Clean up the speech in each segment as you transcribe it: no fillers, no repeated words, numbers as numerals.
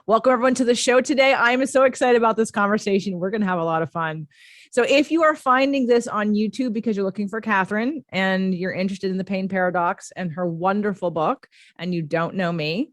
Welcome everyone to the show today. I'm so excited about this conversation. We're going to have a lot of fun. So if you are finding this on YouTube because you're looking for Catherine and you're interested in the pain paradox and her wonderful book, and you don't know me,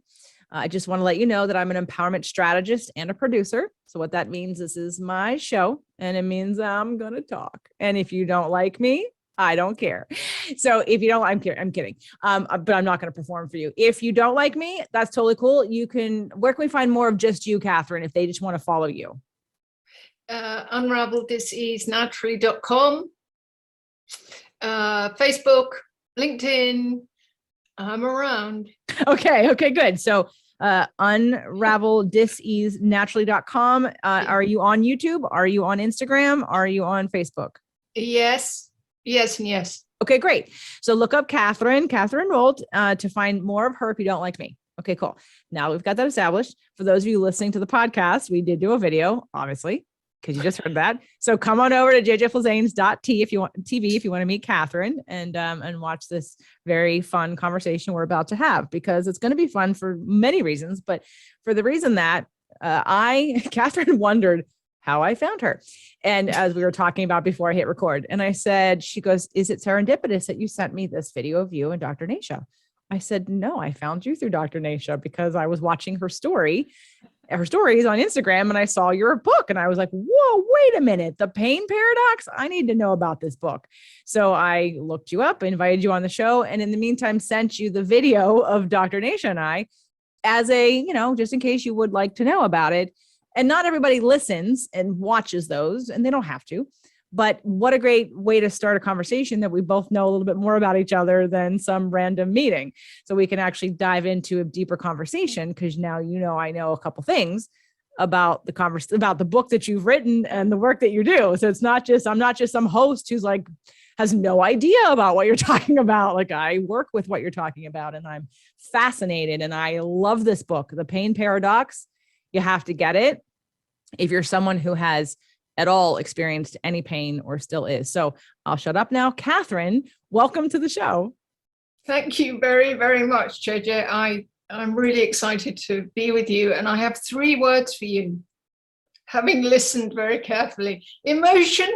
I just want to let you know that I'm an empowerment strategist and a producer. So what that means, this is my show, and it means I'm going to talk. And if you don't like me, I don't care. So if you don't, I'm kidding. But I'm not going to perform for you. If you don't like me, that's totally cool. Where can we find more of just you, Catherine, if they just want to follow you? unravelthiseasenaturally.com, Facebook, LinkedIn. I'm around. Okay, good. So unravelthiseasenaturally.com. Are you on YouTube? Are you on Instagram? Are you on Facebook? Yes, and yes. Okay, great. So look up Catherine Rolt, to find more of her if you don't like me. Okay, cool. Now we've got that established. For those of you listening to the podcast, we did do a video, obviously, because you just heard that. So come on over to jjflazanes.tv if you want to meet Catherine and watch this very fun conversation we're about to have, because it's going to be fun for many reasons, but for the reason that Catherine wondered how I found her. And as we were talking about before I hit record, and I said, she goes, is it serendipitous that you sent me this video of you and Dr. Nasha? I said, no, I found you through Dr. Nasha because I was watching her stories on Instagram, and I saw your book, and I was like, whoa, wait a minute, the pain paradox. I need to know about this book. So I looked you up, invited you on the show, and in the meantime, sent you the video of Dr. Nasha and I as just in case you would like to know about it. And not everybody listens and watches those, and they don't have to. But what a great way to start a conversation that we both know a little bit more about each other than some random meeting. So we can actually dive into a deeper conversation, because now I know a couple things about about the book that you've written and the work that you do. So I'm not just some host who's like has no idea about what you're talking about. Like, I work with what you're talking about, and I'm fascinated, and I love this book, The Pain Paradox. You have to get it if you're someone who has at all experienced any pain or still is. So I'll shut up now. Catherine, welcome to the show. Thank you very, very much, JJ. I'm really excited to be with you. And I have 3 words for you, having listened very carefully. Emotion.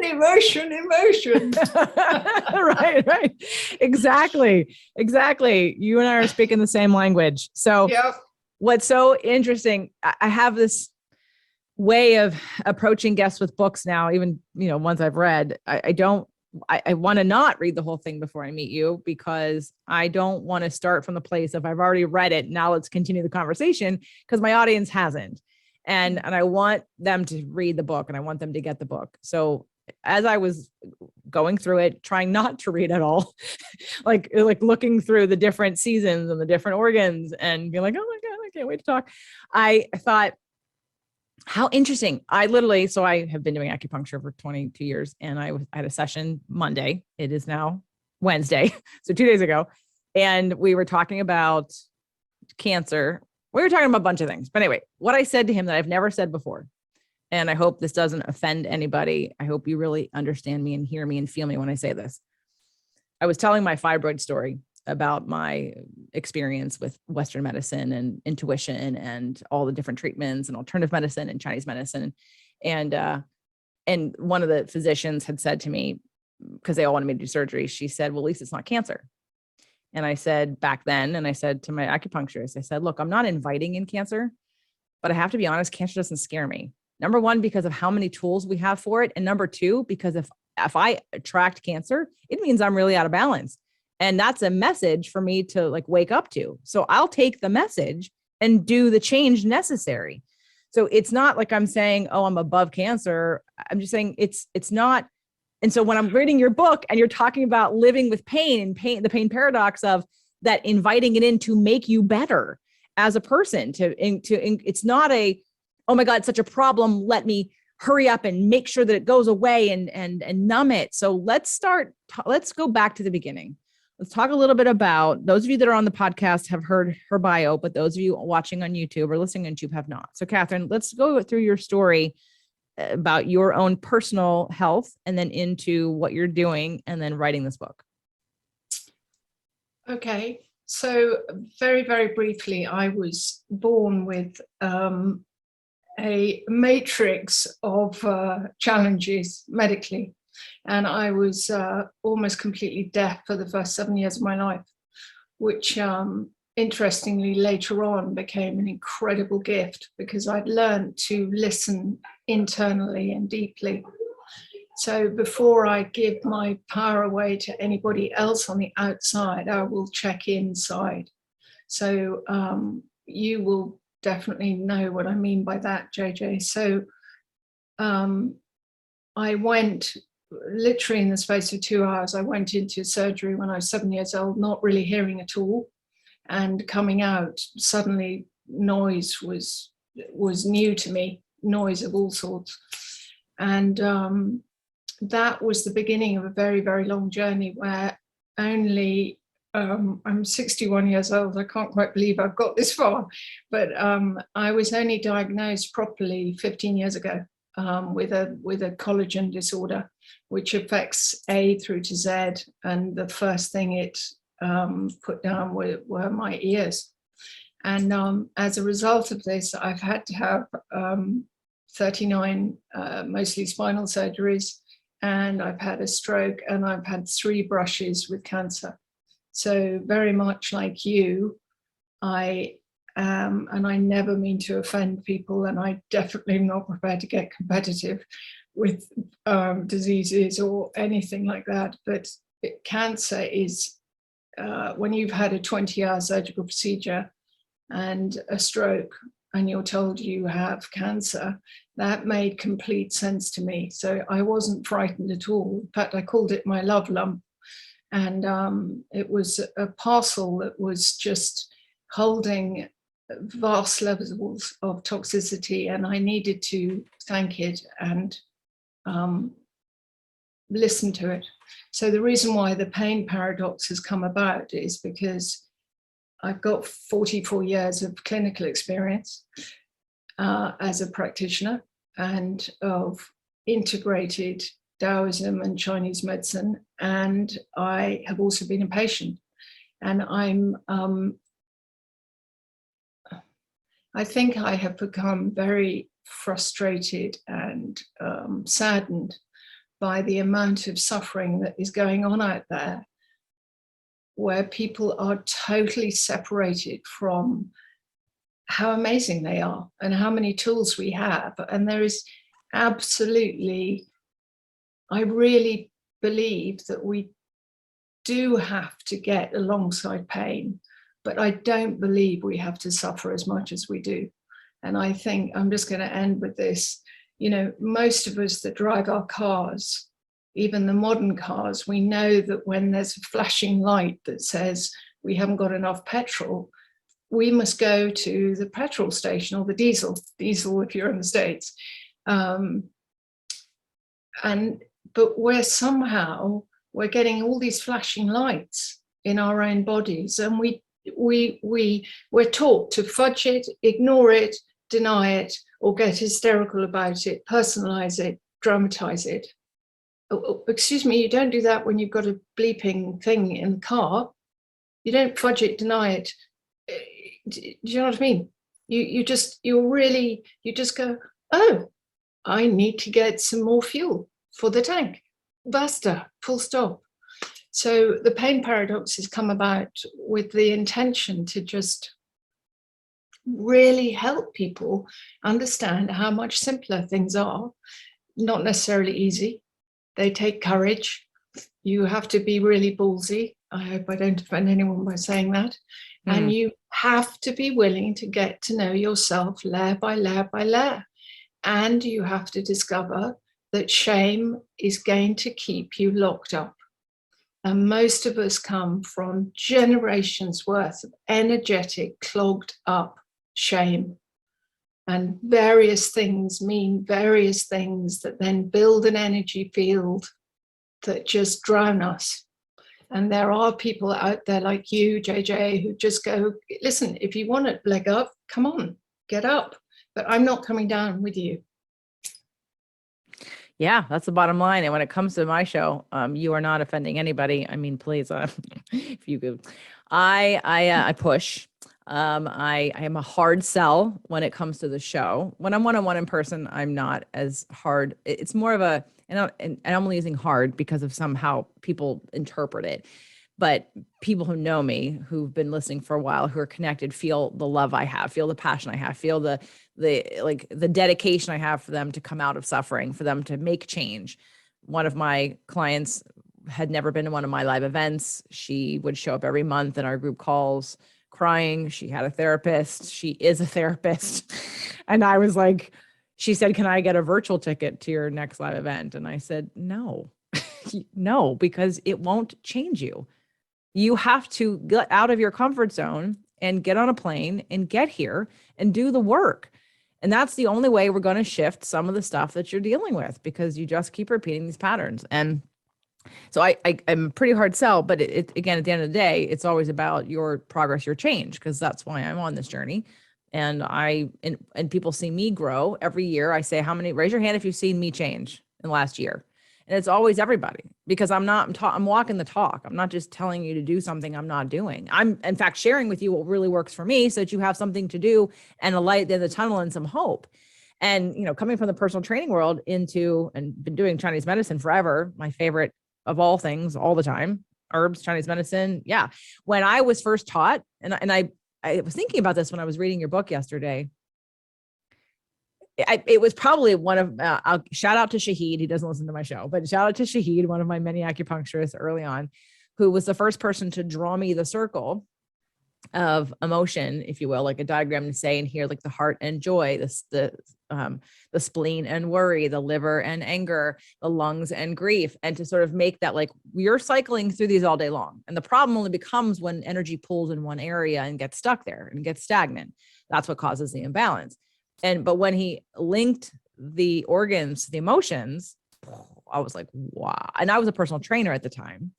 Right. Exactly. You and I are speaking the same language. So yep. What's so interesting, I have this way of approaching guests with books now, even, ones I've read. I want to not read the whole thing before I meet you, because I don't want to start from the place of I've already read it. Now let's continue the conversation, because my audience hasn't. And I want them to read the book, and I want them to get the book. So as I was going through it, trying not to read at all, like looking through the different seasons and the different organs and being like, oh my God, I can't wait to talk. I thought, how interesting. I have been doing acupuncture for 22 years, and I had a session Monday. It is now Wednesday. So 2 days ago. And we were talking about cancer. We were talking about a bunch of things, but anyway, what I said to him that I've never said before, and I hope this doesn't offend anybody. I hope you really understand me and hear me and feel me when I say this. I was telling my fibroid story about my experience with Western medicine and intuition and all the different treatments and alternative medicine and Chinese medicine. And one of the physicians had said to me, because they all wanted me to do surgery, she said, well, at least it's not cancer. And I said back then, and I said to my acupuncturist, I said, look, I'm not inviting in cancer, but I have to be honest, cancer doesn't scare me. Number one, because of how many tools we have for it. And number two, because if I attract cancer, it means I'm really out of balance. And that's a message for me to wake up to. So I'll take the message and do the change necessary. So it's not like I'm saying, oh, I'm above cancer. I'm just saying it's not. And so when I'm reading your book and you're talking about living with pain, the pain paradox of that, inviting it in to make you better as a person, it's not a, oh my God, it's such a problem, let me hurry up and make sure that it goes away and numb it. So let's go back to the beginning. Let's talk a little bit about, those of you that are on the podcast have heard her bio, but those of you watching on YouTube or listening on YouTube have not. So Catherine, let's go through your story about your own personal health, and then into what you're doing, and then writing this book. Okay. So very, very briefly, I was born with a matrix of challenges medically. And I was almost completely deaf for the first 7 years of my life, which interestingly later on became an incredible gift because I'd learned to listen internally and deeply. So before I give my power away to anybody else on the outside, I will check inside. So you will definitely know what I mean by that, JJ. So I went literally in the space of 2 hours. I went into surgery when I was 7 years old, not really hearing at all. And coming out, suddenly noise was new to me, noise of all sorts. And that was the beginning of a very, very long journey where only, I'm 61 years old, I can't quite believe I've got this far, but I was only diagnosed properly 15 years ago with a collagen disorder, which affects A through to Z. And the first thing it put down were my ears. And as a result of this, I've had to have 39 mostly spinal surgeries, and I've had a stroke, and I've had 3 brushes with cancer. So very much like you, I am, and I never mean to offend people, and I definitely am not prepared to get competitive with diseases or anything like that. But cancer is, when you've had a 20-hour surgical procedure and a stroke, and you're told you have cancer, that made complete sense to me. So I wasn't frightened at all. In fact, I called it my love lump. And it was a parcel that was just holding vast levels of toxicity, and I needed to thank it and listen to it. So the reason why the pain paradox has come about is because I've got 44 years of clinical experience as a practitioner and of integrated Taoism and Chinese medicine. And I have also been a patient. And I think I have become very frustrated and saddened by the amount of suffering that is going on out there, where people are totally separated from how amazing they are and how many tools we have. And there is absolutely, I really believe that we do have to get alongside pain, but I don't believe we have to suffer as much as we do. And I think I'm just going to end with this. You know, most of us that drive our cars, even the modern cars, we know that when there's a flashing light that says we haven't got enough petrol, we must go to the petrol station or the diesel if you're in the States. But we're getting all these flashing lights in our own bodies, and we're taught to fudge it, ignore it, deny it, or get hysterical about it, personalize it, dramatize it. Oh, excuse me, you don't do that when you've got a bleeping thing in the car. You don't fudge it, deny it. Do you know what I mean? You just go, oh, I need to get some more fuel for the tank. Basta, full stop. So the pain paradox has come about with the intention to just really help people understand how much simpler things are. Not necessarily easy. They take courage. You have to be really ballsy. I hope I don't offend anyone by saying that. And you have to be willing to get to know yourself layer by layer by layer. And you have to discover that shame is going to keep you locked up. And most of us come from generations worth of energetic, clogged up shame. And various things mean various things that then build an energy field that just drown us. And there are people out there like you, JJ, who just go, listen, if you want to leg up, come on, get up. But I'm not coming down with you. Yeah, that's the bottom line. And when it comes to my show, you are not offending anybody. I mean, please, if you could, I push. I am a hard sell when it comes to the show. When I'm one-on-one in person, I'm not as hard. It's more of a, and I'm only using hard because of somehow people interpret it. But people who know me, who've been listening for a while, who are connected, feel the love I have, feel the passion I have, feel the like the dedication I have for them to come out of suffering, for them to make change. One of my clients had never been to one of my live events. She would show up every month in our group calls crying. She had a therapist. She is a therapist. And I was like, she said, "Can I get a virtual ticket to your next live event?" And I said, "No, no, because it won't change you. You have to get out of your comfort zone and get on a plane and get here and do the work." And that's the only way we're going to shift some of the stuff that you're dealing with, because you just keep repeating these patterns. And so I'm a pretty hard sell, but it again, at the end of the day, it's always about your progress, your change, because that's why I'm on this journey. And and people see me grow every year. I say, raise your hand if you've seen me change in the last year. And it's always everybody, because I'm walking the talk. I'm not just telling you to do something I'm not doing. I'm in fact sharing with you what really works for me, so that you have something to do and a light in the tunnel and some hope. And, coming from the personal training world and been doing Chinese medicine forever, my favorite of all things, all the time, herbs, Chinese medicine. Yeah. When I was first taught, and I was thinking about this when I was reading your book yesterday. It was probably one of, I'll shout out to Shahid. He doesn't listen to my show, but shout out to Shahid, one of my many acupuncturists early on, who was the first person to draw me the circle of emotion, if you will, like a diagram to say in here, like the heart and joy, the spleen and worry, the liver and anger, the lungs and grief, and to sort of make that like we're cycling through these all day long. And the problem only becomes when energy pulls in one area and gets stuck there and gets stagnant. That's what causes the imbalance. But when he linked the organs to the emotions, I was like, wow. And I was a personal trainer at the time,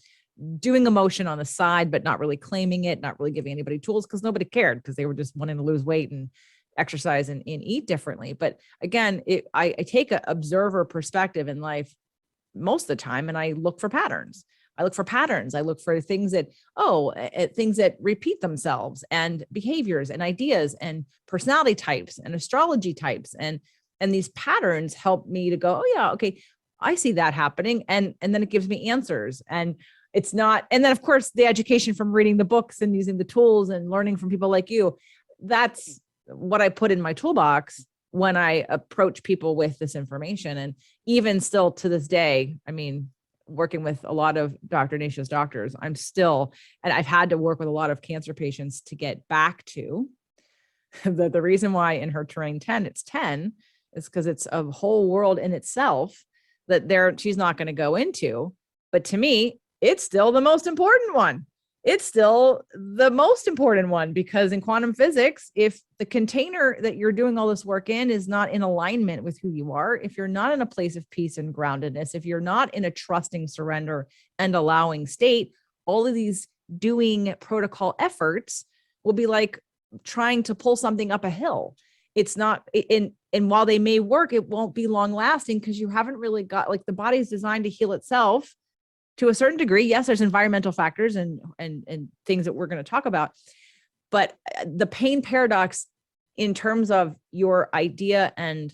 doing emotion on the side, but not really claiming it, not really giving anybody tools, because nobody cared, because they were just wanting to lose weight and exercise and eat differently. But again, I take an observer perspective in life most of the time, and I look for patterns. I look for things that repeat themselves, and behaviors and ideas and personality types and astrology types. And these patterns help me to go, oh yeah, okay, I see that happening. And then it gives me answers. And it's not, and then of course the education from reading the books and using the tools and learning from people like you, that's what I put in my toolbox when I approach people with this information. And even still to this day, I mean, working with a lot of Dr. Nisha's doctors, and I've had to work with a lot of cancer patients to get back to the reason why in her terrain 10, it's 10 is because it's a whole world in itself that she's not going to go into. But to me, it's still the most important one. It's still the most important one, because in quantum physics, if the container that you're doing all this work in is not in alignment with who you are, if you're not in a place of peace and groundedness, if you're not in a trusting surrender and allowing state, all of these doing protocol efforts will be like trying to pull something up a hill. It's not, and while they may work, it won't be long lasting, because you haven't really got, like, the body's designed to heal itself to a certain degree. Yes, there's environmental factors and things that we're going to talk about, but the pain paradox in terms of your idea and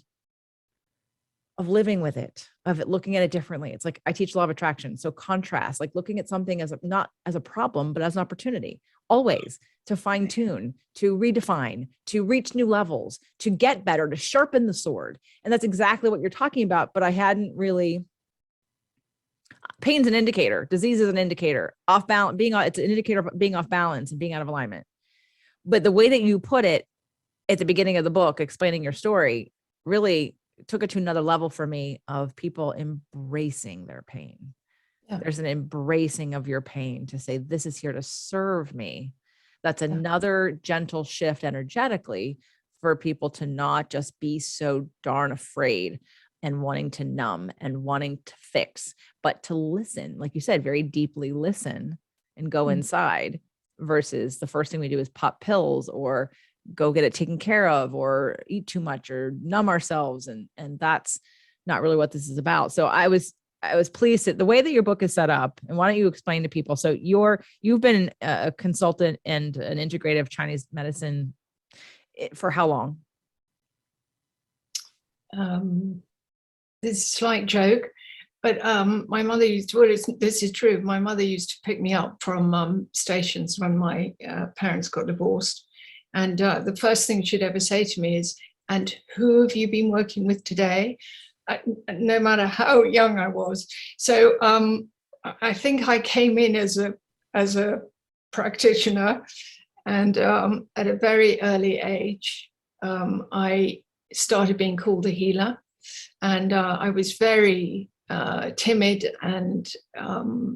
of living with it, of it, looking at it differently. It's like I teach law of attraction. So contrast, like looking at something as not as a problem, but as an opportunity, always to fine tune, to redefine, to reach new levels, to get better, to sharpen the sword. And that's exactly what you're talking about. But I hadn't really. Pain's an indicator. Disease is an indicator. Off balance, it's an indicator of being off balance and being out of alignment. But the way that you put it at the beginning of the book, explaining your story, really took it to another level for me of people embracing their pain. Yeah. There's an embracing of your pain to say, this is here to serve me. That's another gentle shift energetically for people to not just be so darn afraid and wanting to numb and wanting to fix, but to listen, like you said, very deeply listen and go inside, versus the first thing we do is pop pills or go get it taken care of or eat too much or numb ourselves. And that's not really what this is about. So I was I was pleased at the way that your book is set up. And why don't you explain to people? So you've been a consultant and an integrative Chinese medicine for how long? This is a slight joke, but my mother used to, this is true. My mother used to pick me up from stations when my parents got divorced. And the first thing she'd ever say to me is, "And who have you been working with today?" No matter how young I was. So I think I came in as a practitioner, and at a very early age, I started being called a healer, and I was very timid and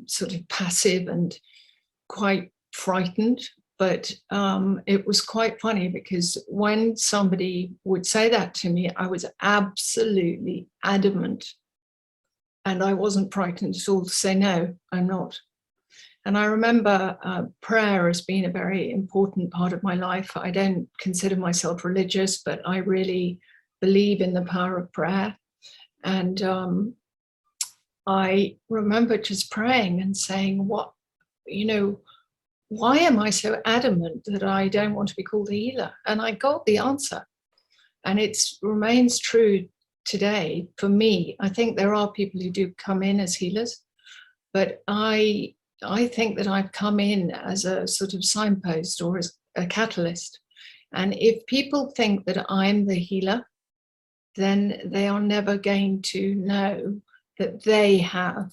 sort of passive and quite frightened. But it was quite funny because when somebody would say that to me, I was absolutely adamant. And I wasn't frightened at all to say, no, I'm not. And I remember prayer as being a very important part of my life. I don't consider myself religious, but I really believe in the power of prayer. And I remember just praying and saying, why am I so adamant that I don't want to be called a healer? And I got the answer. And it remains true today for me. I think there are people who do come in as healers, but I think that I've come in as a sort of signpost or as a catalyst. And if people think that I'm the healer, then they are never going to know that they have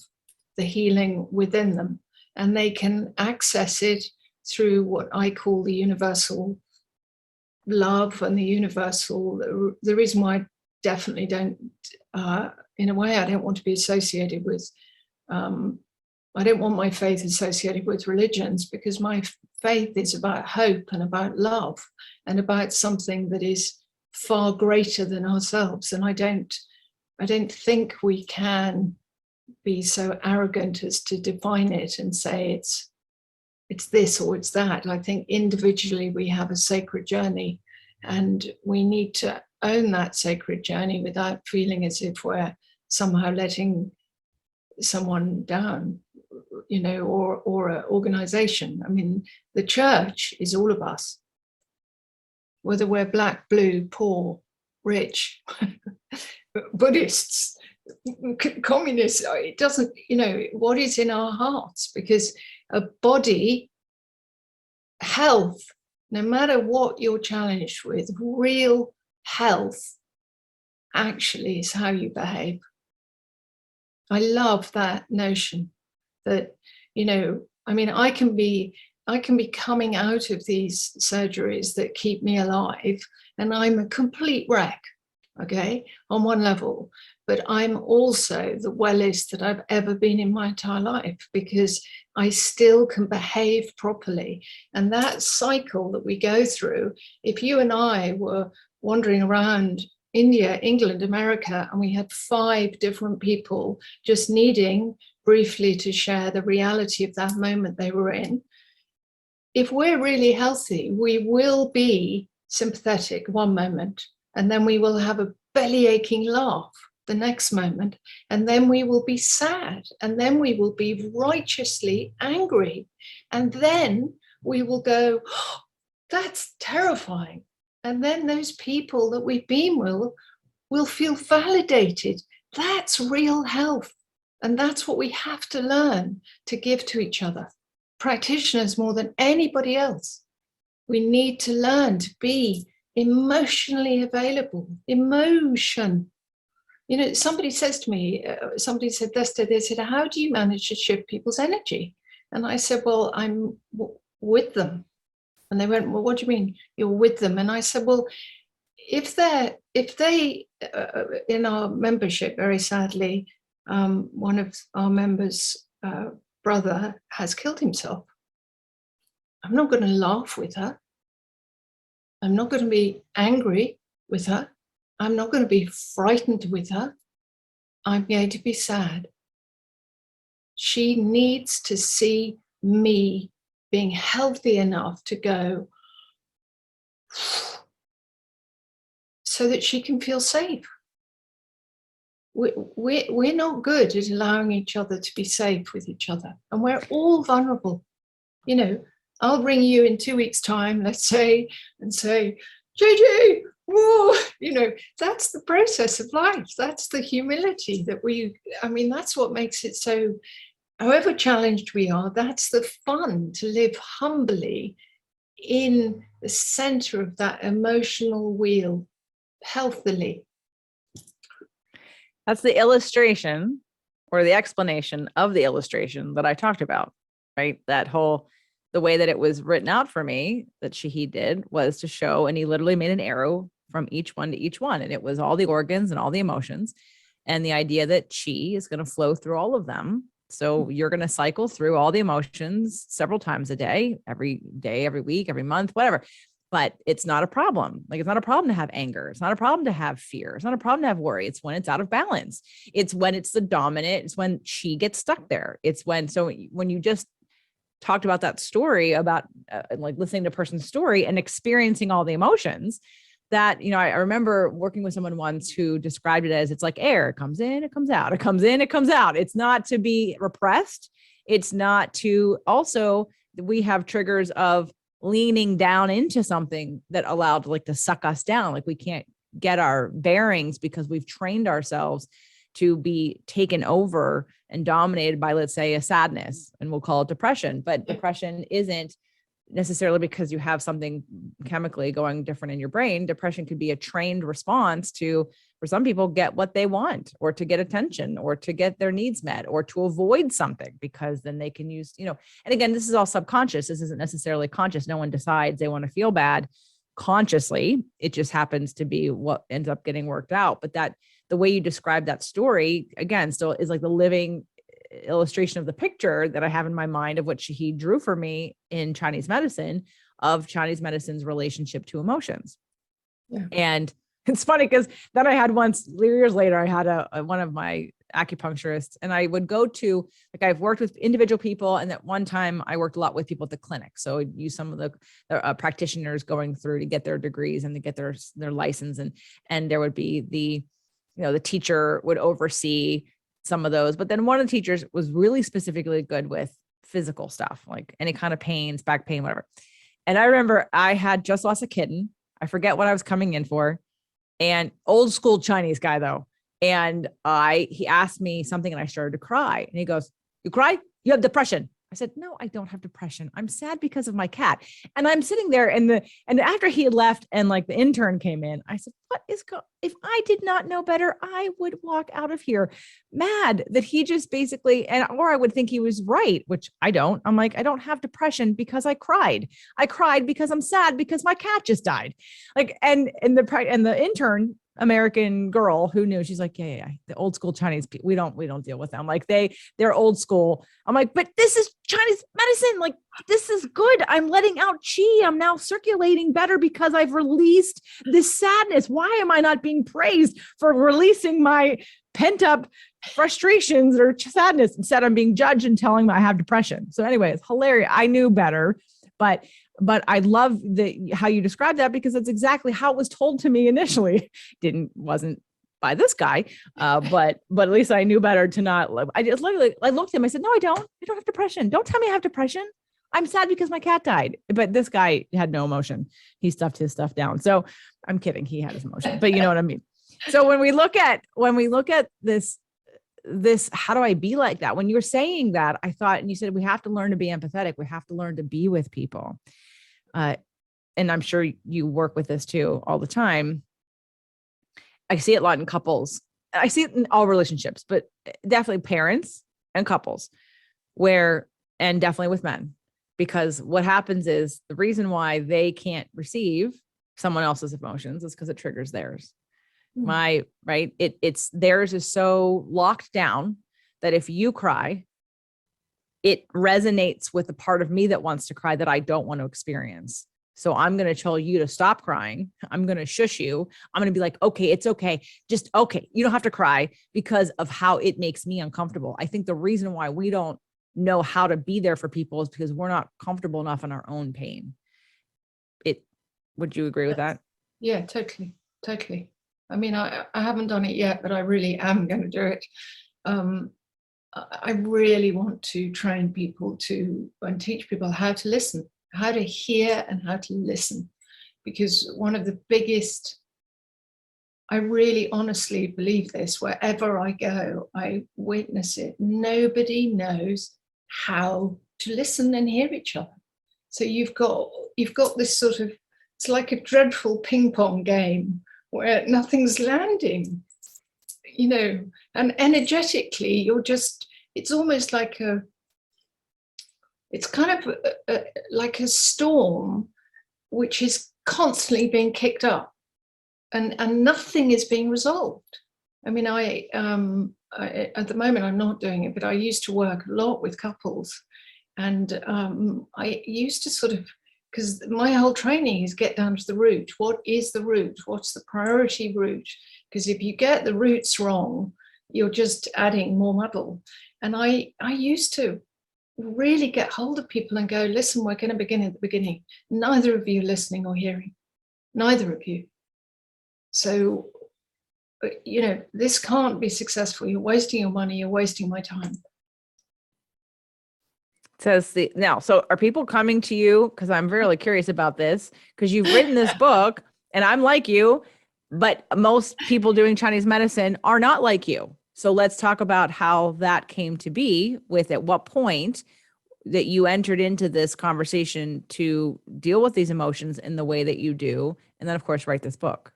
the healing within them. And they can access it through what I call the universal love and the universal, the reason why I definitely don't, in a way, I don't want to be associated with, I don't want my faith associated with religions, because my faith is about hope and about love and about something that is far greater than ourselves. And I don't think we can be so arrogant as to define it and say it's this or it's that. I think individually we have a sacred journey, and we need to own that sacred journey without feeling as if we're somehow letting someone down, or an organization. I mean, the church is all of us, whether we're black, blue, poor, rich, Buddhists, communists. It doesn't, what is in our hearts, because a body health, no matter what you're challenged with, real health actually is how you behave. I love that notion that, I can be coming out of these surgeries that keep me alive, and I'm a complete wreck, okay, on one level, but I'm also the wellest that I've ever been in my entire life, because I still can behave properly. And that cycle that we go through, if you and I were wandering around India, England, America, and we had 5 different people just needing briefly to share the reality of that moment they were in, if we're really healthy, we will be sympathetic one moment, and then we will have a belly aching laugh the next moment, and then we will be sad, and then we will be righteously angry, and then we will go, oh, that's terrifying. And then those people that we've been with will feel validated. That's real health. And that's what we have to learn to give to each other. Practitioners more than anybody else. We need to learn to be emotionally available. Emotion. Somebody says to me, somebody said yesterday, they said, how do you manage to shift people's energy? And I said, well, I'm with them. And they went, well, what do you mean you're with them? And I said, well, if they in our membership, very sadly, one of our members' brother has killed himself, I'm not going to laugh with her. I'm not going to be angry with her. I'm not going to be frightened with her. I'm going to be sad. She needs to see me being healthy enough to go, so that she can feel safe. we're not good at allowing each other to be safe with each other, and we're all vulnerable. You know, I'll ring you in 2 weeks' time, let's say, and say, JJ, whoa, you know, that's the process of life. That's the humility that that's what makes it so, however challenged we are, that's the fun, to live humbly in the center of that emotional wheel, healthily. That's the illustration or the explanation of the illustration that I talked about, right? That whole, the way that it was written out for me, that he did, was to show, and he literally made an arrow from each one to each one. And it was all the organs and all the emotions. And the idea that chi is going to flow through all of them. So you're going to cycle through all the emotions several times a day, every week, every month, whatever. But it's not a problem. Like, it's not a problem to have anger. It's not a problem to have fear. It's not a problem to have worry. It's when it's out of balance. It's when it's the dominant. It's when chi gets stuck there. It's when you just talked about that story about like listening to a person's story and experiencing all the emotions, that, you know, I remember working with someone once who described it as, it's like air. It comes in, it comes out. It comes in, it comes out. It's not to be repressed. It's not to, also, we have triggers of leaning down into something that allowed like to suck us down. Like, we can't get our bearings because we've trained ourselves to be taken over and dominated by, let's say, a sadness, and we'll call it depression. But depression isn't necessarily because you have something chemically going different in your brain. Depression could be a trained response to, for some people, get what they want, or to get attention, or to get their needs met, or to avoid something, because then they can use, you know, and again, this is all subconscious. This isn't necessarily conscious. No one decides they want to feel bad consciously. It just happens to be what ends up getting worked out. But that, the way you describe that story, again, still is like the living illustration of the picture that I have in my mind of what he drew for me in Chinese medicine, of Chinese medicine's relationship to emotions. Yeah. And it's funny because then I had once, years later, I had one of my acupuncturists, and I would go to, like, I've worked with individual people. And at one time I worked a lot with people at the clinic. So I'd use some of the practitioners going through to get their degrees and to get their license. And there would be the teacher would oversee some of those. But then one of the teachers was really specifically good with physical stuff, like any kind of pains, back pain, whatever. And I remember I had just lost a kitten. I forget what I was coming in for. And old school Chinese guy though. And he asked me something and I started to cry. And he goes, "You cry? You have depression." I said, "No, I don't have depression. I'm sad because of my cat." And I'm sitting there, and after he had left and like the intern came in, I said, if I did not know better, I would walk out of here mad that he just basically, or I would think he was right, which I don't. I'm like, I don't have depression because I cried. I cried because I'm sad because my cat just died. Like, and the intern, American girl who knew, she's like, yeah, the old school Chinese people, we don't deal with them. Like they're old school. I'm like, but this is Chinese medicine. Like, this is good. I'm letting out chi. I'm now circulating better because I've released this sadness. Why am I not being praised for releasing my pent up frustrations or sadness? Instead, I'm being judged and telling me I have depression. So anyway, it's hilarious. I knew better, but I love how you described that, because that's exactly how it was told to me initially. Wasn't by this guy, but at least I knew better to not. I looked at him. I said, "No, I don't have depression. Don't tell me I have depression. I'm sad because my cat died." But this guy had no emotion. He stuffed his stuff down. So I'm kidding. He had his emotion, but you know what I mean. So when we look at this, how do I be like that? When you were saying that, I thought, and you said we have to learn to be empathetic. We have to learn to be with people. And I'm sure you work with this too all the time. I see it a lot in couples. I see it in all relationships, but definitely parents and couples, and definitely with men, because what happens is the reason why they can't receive someone else's emotions is because it triggers theirs. It's theirs is so locked down that if you cry, it resonates with the part of me that wants to cry that I don't want to experience. So I'm going to tell you to stop crying. I'm going to shush you. I'm going to be like, okay, it's okay. Just okay. You don't have to cry, because of how it makes me uncomfortable. I think the reason why we don't know how to be there for people is because we're not comfortable enough in our own pain. Would you agree with that? Yeah, totally. I mean, I haven't done it yet, but I really am going to do it. I really want to train people and teach people how to listen, how to hear and how to listen. Because one of the biggest, I really honestly believe this, wherever I go, I witness it. Nobody knows how to listen and hear each other. So you've got this sort of, it's like a dreadful ping pong game where nothing's landing, you know, and energetically you're just, it's almost like it's kind of like a storm which is constantly being kicked up, and nothing is being resolved. I mean, I at the moment I'm not doing it, but I used to work a lot with couples, and I used to sort of, because my whole training is get down to the root. What is the root? What's the priority root? Because if you get the roots wrong, you're just adding more muddle. And I used to really get hold of people and go, listen, we're going to begin at the beginning. Neither of you are listening or hearing. Neither of you. So, you know, this can't be successful. You're wasting your money. You're wasting my time. So are people coming to you? Because I'm really curious about this, because you've written this book and I'm like you, but most people doing Chinese medicine are not like you. So let's talk about how that came to be, with at what point that you entered into this conversation to deal with these emotions in the way that you do. And then of course, write this book.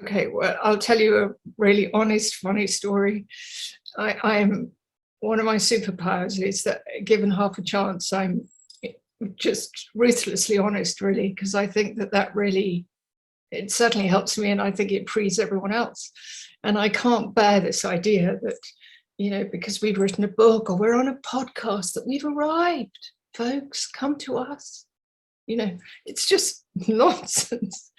Okay, well, I'll tell you a really honest, funny story. I'm one of my superpowers is that given half a chance, I'm just ruthlessly honest, really, because I think that really, it certainly helps me, and I think it frees everyone else. And I can't bear this idea that, you know, because we've written a book or we're on a podcast, that we've arrived. Folks, come to us. You know, it's just nonsense.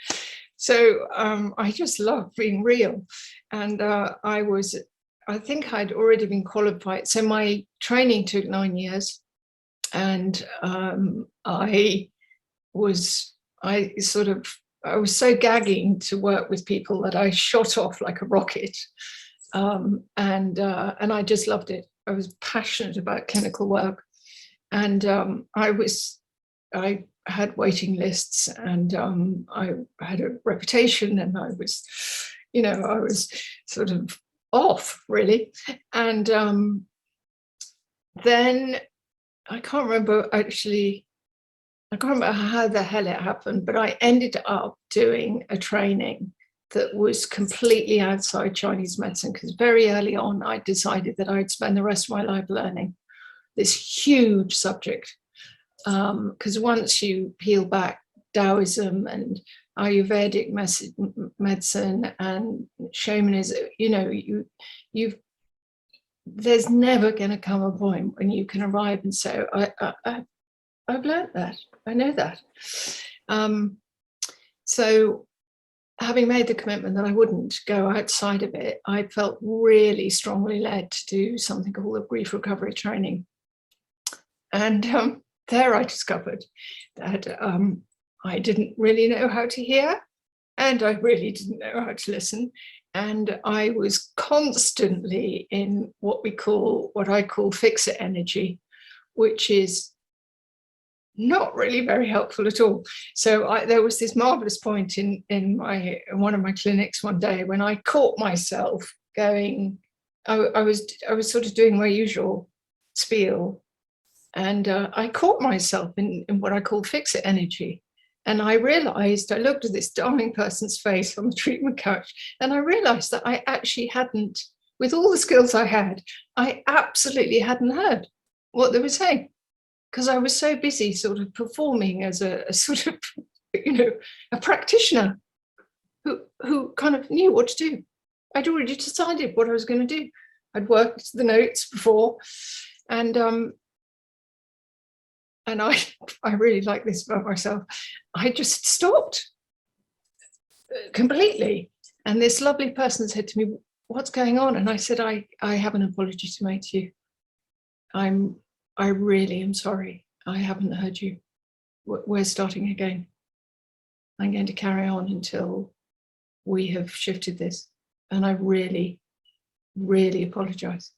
So I just love being real. And I think I'd already been qualified. So my training took 9 years. And I was so gagging to work with people that I shot off like a rocket. And I just loved it. I was passionate about clinical work. And I had waiting lists, and I had a reputation, and I was sort of off, really. And then I can't remember how the hell it happened, but I ended up doing a training that was completely outside Chinese medicine, because very early on I decided that I'd spend the rest of my life learning this huge subject. Because once you peel back Taoism and Ayurvedic medicine and shamanism, you know, there's never going to come a point when you can arrive and say, I've learned that, I know that. So having made the commitment that I wouldn't go outside of it, I felt really strongly led to do something called a grief recovery training. And there I discovered that I didn't really know how to hear, and I really didn't know how to listen. And I was constantly in what I call fix-it energy, which is not really very helpful at all. So there was this marvelous point in one of my clinics one day when I caught myself going, I was sort of doing my usual spiel, and I caught myself in what I call fix-it energy. And I realized, I looked at this darling person's face on the treatment couch, and I realized that I actually hadn't, with all the skills I had, I absolutely hadn't heard what they were saying, because I was so busy sort of performing as a sort of, you know, a practitioner who kind of knew what to do. I'd already decided what I was going to do. I'd worked the notes before, and I really like this about myself. I just stopped completely. And this lovely person said to me, what's going on? And I said, I have an apology to make to you. I really am sorry. I haven't heard you. We're starting again. I'm going to carry on until we have shifted this. And I really, really apologize.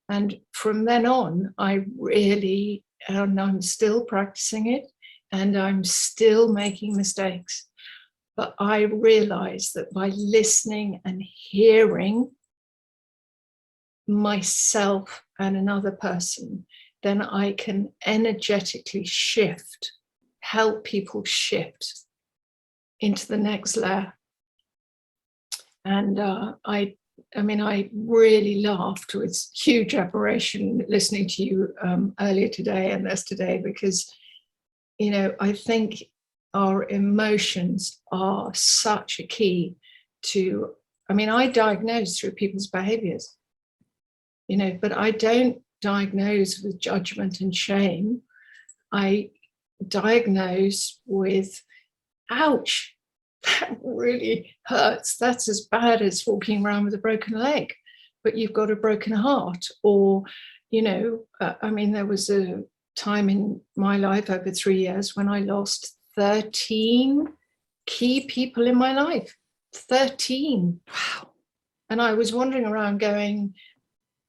And from then on, and I'm still practicing it, and I'm still making mistakes. But I realized that by listening and hearing myself and another person, then I can energetically shift, help people shift into the next layer. And I really laughed with huge admiration listening to you earlier today and yesterday, because, I think our emotions are such a key to, I diagnose through people's behaviors, but I don't diagnose with judgment and shame. I diagnose with, ouch, that really hurts. That's as bad as walking around with a broken leg, but you've got a broken heart. Or, there was a time in my life over 3 years when I lost 13 key people in my life. 13. Wow. And I was wandering around going,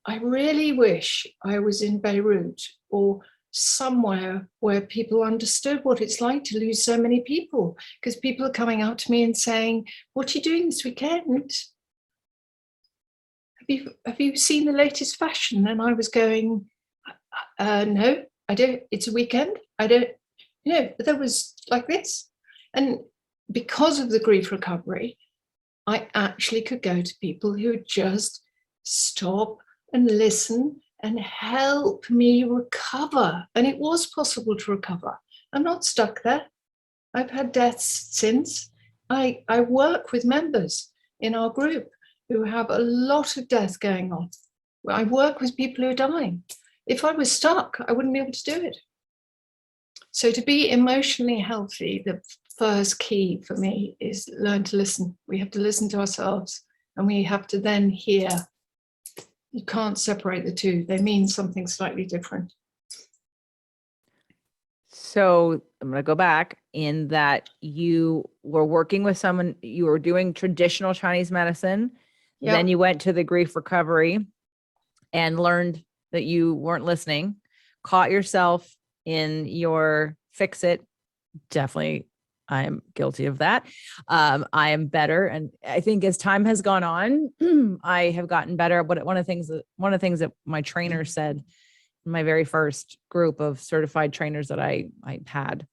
I really wish I was in Beirut or somewhere where people understood what it's like to lose so many people, because people are coming up to me and saying, what are you doing this weekend? Have you seen the latest fashion? And I was going, no, I don't. It's a weekend. I don't, but that was like this. And because of the grief recovery, I actually could go to people who would just stop and listen and help me recover. And it was possible to recover. I'm not stuck there. I've had deaths since. I work with members in our group who have a lot of death going on. I work with people who are dying. If I was stuck, I wouldn't be able to do it. So to be emotionally healthy, the first key for me is learn to listen. We have to listen to ourselves, and we have to then hear. You can't separate the two. They mean something slightly different. So I'm going to go back in that you were working with someone, you were doing traditional Chinese medicine. Yep. Then you went to the grief recovery and learned that you weren't listening, caught yourself in your fix it. Definitely, I'm guilty of that. I am better. And I think as time has gone on, I have gotten better. But one of the things that my trainer said in my very first group of certified trainers that I had,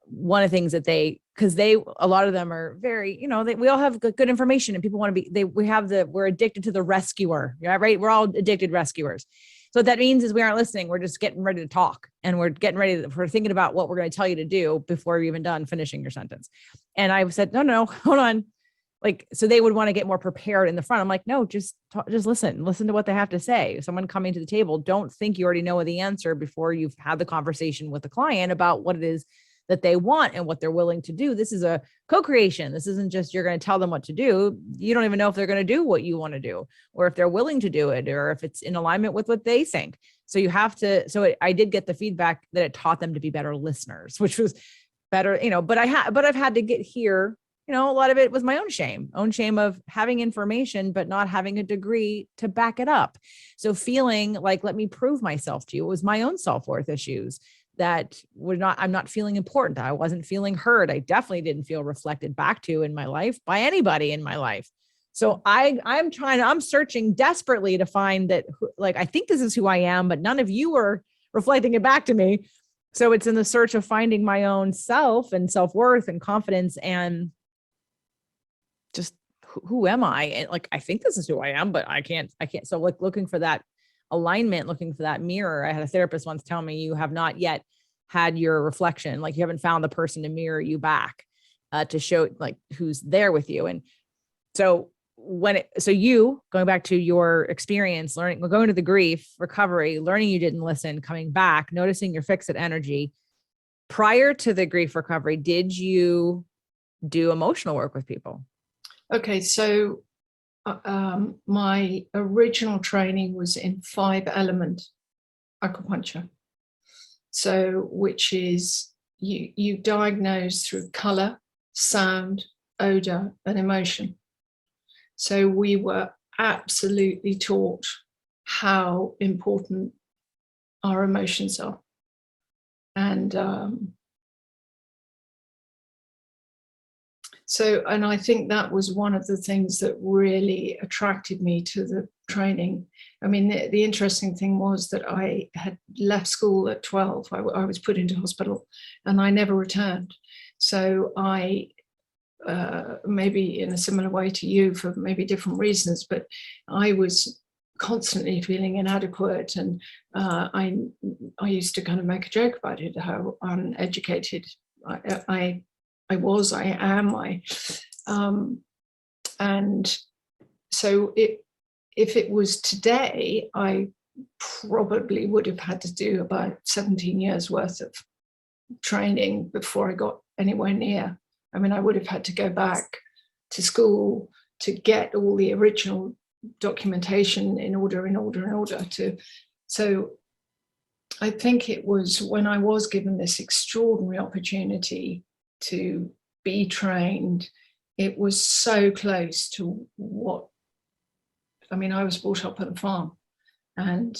one of the things that a lot of them are very, we all have good information, and people want to be, we're addicted to the rescuer. Yeah, right. We're all addicted rescuers. So what that means is we aren't listening. We're just getting ready to talk, and we're thinking about what we're going to tell you to do before you're even done finishing your sentence. And I said, no, hold on. So they would want to get more prepared in the front. I'm like, no, just listen to what they have to say. Someone coming to the table, don't think you already know the answer before you've had the conversation with the client about what it is that they want and what they're willing to do. This is a co-creation. This isn't just you're going to tell them what to do. You don't even know if they're going to do what you want to do, or if they're willing to do it, or if it's in alignment with what they think. So you have to, I did get the feedback that it taught them to be better listeners, which was better, but I've had to get here. A lot of it was my own shame of having information, but not having a degree to back it up. So feeling like, let me prove myself to you. It was my own self-worth issues that I'm not feeling important. I wasn't feeling heard. I definitely didn't feel reflected back to in my life by anybody in my life. So I'm searching desperately to find that, I think this is who I am, but none of you are reflecting it back to me. So it's in the search of finding my own self and self-worth and confidence, and just who am I? And I think this is who I am, but I can't. So looking for that alignment, looking for that mirror. I had a therapist once tell me, you have not yet had your reflection. You haven't found the person to mirror you back to show who's there with you. And so you going back to your experience, going to the grief recovery, learning you didn't listen, coming back, noticing your fix-it energy. Prior to the grief recovery, did you do emotional work with people? Okay, so my original training was in 5-element acupuncture. So, which is you diagnose through color, sound, odor, and emotion. So we were absolutely taught how important our emotions are. And and I think that was one of the things that really attracted me to the training. I mean, the interesting thing was that I had left school at 12. I was put into hospital and I never returned. So I, maybe in a similar way to you for maybe different reasons, but I was constantly feeling inadequate. And I used to kind of make a joke about it, how uneducated I am. And so if it was today, I probably would have had to do about 17 years worth of training before I got anywhere near. I mean, I would have had to go back to school to get all the original documentation in order to. So I think it was when I was given this extraordinary opportunity to be trained, it was so close to what, I mean, I was brought up on a farm, and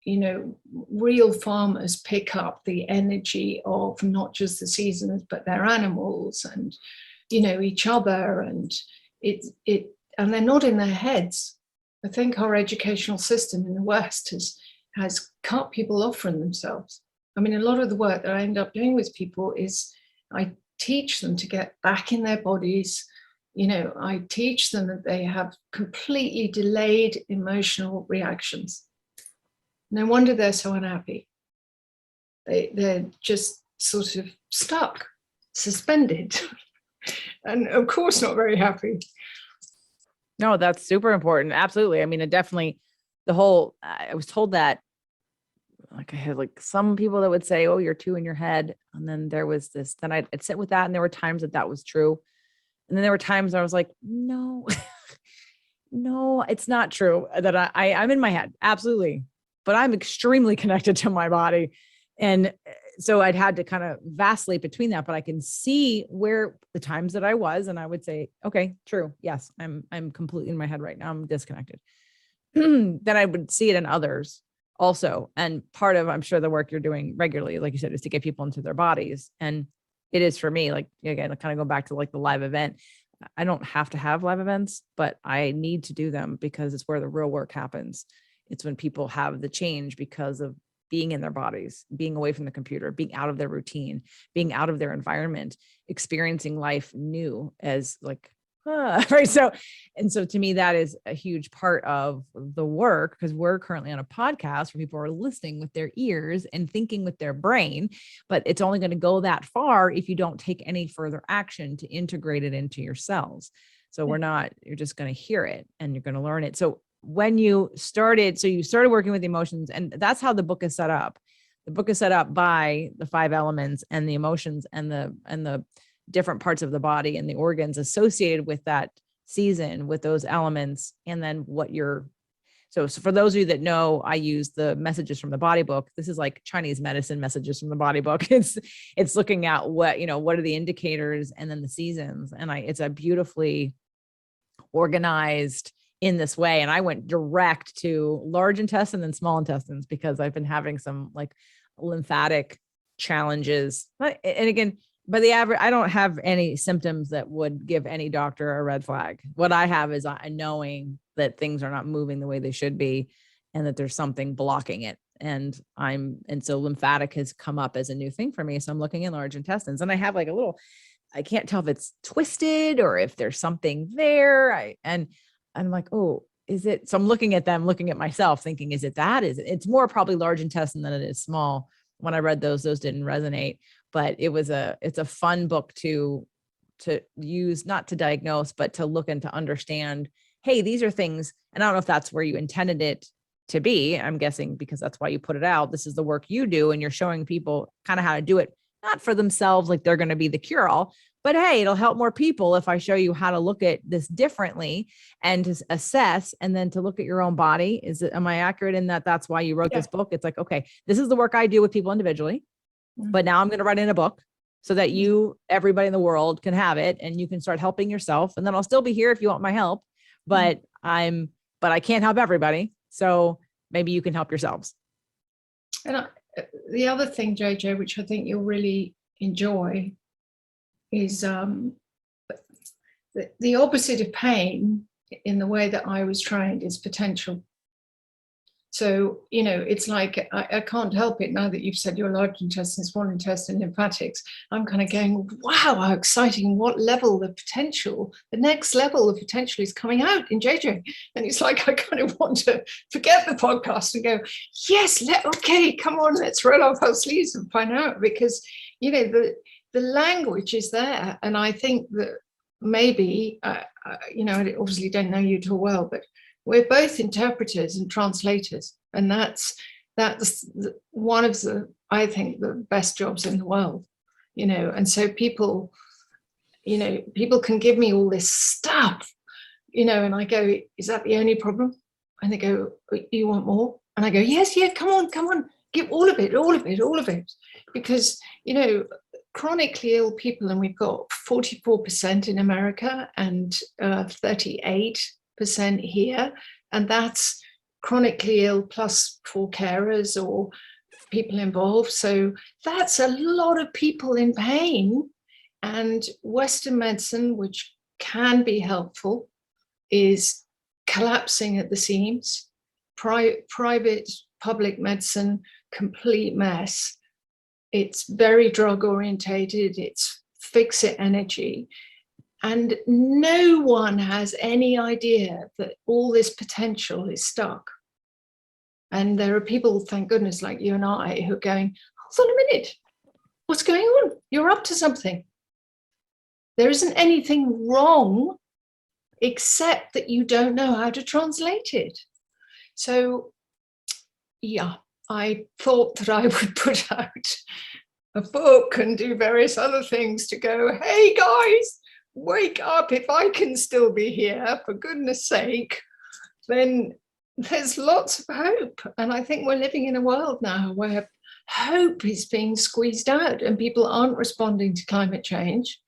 you know, real farmers pick up the energy of not just the seasons, but their animals and, you know, each other. And and they're not in their heads. I think our educational system in the West has cut people off from themselves. I mean, a lot of the work that I end up doing with people is I teach them to get back in their bodies. You know, I teach them that they have completely delayed emotional reactions. No wonder they're so unhappy. They're just sort of stuck, suspended, and of course not very happy. No, that's super important. Absolutely. I mean, it definitely, I was told that, like, I had like some people that would say, oh, you're too in your head. And then there was this, then I'd sit with that. And there were times that was true. And then there were times I was like, no, no, it's not true that I'm in my head. Absolutely. But I'm extremely connected to my body. And so I'd had to kind of vacillate between that, but I can see where the times that I was, and I would say, okay, true. Yes, I'm completely in my head right now. I'm disconnected. Then I would see it in others also. And part of, I'm sure, the work you're doing regularly, like you said, is to get people into their bodies. And it is for me, like, again, I kind of go back to like the live event. I don't have to have live events, but I need to do them because it's where the real work happens. It's when people have the change because of being in their bodies, being away from the computer, being out of their routine, being out of their environment, experiencing life new as like, right. So to me, that is a huge part of the work, because we're currently on a podcast where people are listening with their ears and thinking with their brain, but it's only going to go that far if you don't take any further action to integrate it into your cells. So you're just going to hear it and you're going to learn it. So when you started working with emotions, and that's how the book is set up. The book is set up by the 5 elements and the emotions and the different parts of the body and the organs associated with that season, with those elements. And then so for those of you that know, I use the messages from the body book. This is like Chinese medicine messages from the body book. It's looking at what are the indicators and then the seasons. And it's a beautifully organized in this way. And I went direct to large intestine and small intestines because I've been having some like lymphatic challenges. And again, by the average, I don't have any symptoms that would give any doctor a red flag. What I have is knowing that things are not moving the way they should be and that there's something blocking it. And so lymphatic has come up as a new thing for me. So I'm looking in large intestines and I have like I can't tell if it's twisted or if there's something there. And I'm like, oh, is it? So I'm looking at myself thinking, is it that? It's more probably large intestine than it is small. When I read those didn't resonate, but it's a fun book to use, not to diagnose, but to look and to understand, hey, these are things. And I don't know if that's where you intended it to be. I'm guessing because that's why you put it out. This is the work you do. And you're showing people kind of how to do it, not for themselves, like they're going to be the cure all, but hey, it'll help more people if I show you how to look at this differently and to assess, and then to look at your own body. Am I accurate in that? That's why you wrote this book. It's like, okay, this is the work I do with people individually, but now I'm going to write in a book so that everybody in the world can have it and you can start helping yourself. And then I'll still be here if you want my help, but I can't help everybody. So maybe you can help yourselves. And the other thing, JJ, which I think you'll really enjoy is the opposite of pain in the way that I was trained is potential. So, it's like, I can't help it now that you've said your large intestine, small intestine, lymphatics. I'm kind of going, wow, how exciting. What level the potential, the next level of potential is coming out in JJ. And it's like, I kind of want to forget the podcast and go, yes, okay, come on, let's roll off our sleeves and find out. Because, the language is there. And I think that maybe, I obviously don't know you too well, but we're both interpreters and translators, and that's one of I think the best jobs in the world, and so people can give me all this stuff, and I go, is that the only problem? And they go, you want more? And I go, yes, come on, give all of it, because chronically ill people, and we've got 44% in America and 38% here, and that's chronically ill plus 4 carers or people involved. So that's a lot of people in pain. And Western medicine, which can be helpful, is collapsing at the seams. Private, public medicine, complete mess. It's very drug orientated. It's fix it energy. And no one has any idea that all this potential is stuck. And there are people, thank goodness, like you and I, who are going, hold on a minute, what's going on? You're up to something. There isn't anything wrong, except that you don't know how to translate it. So, yeah, I thought that I would put out a book and do various other things to go, hey guys, wake up. If I can still be here, for goodness sake, then there's lots of hope. And I think we're living in a world now where hope is being squeezed out and people aren't responding to climate change.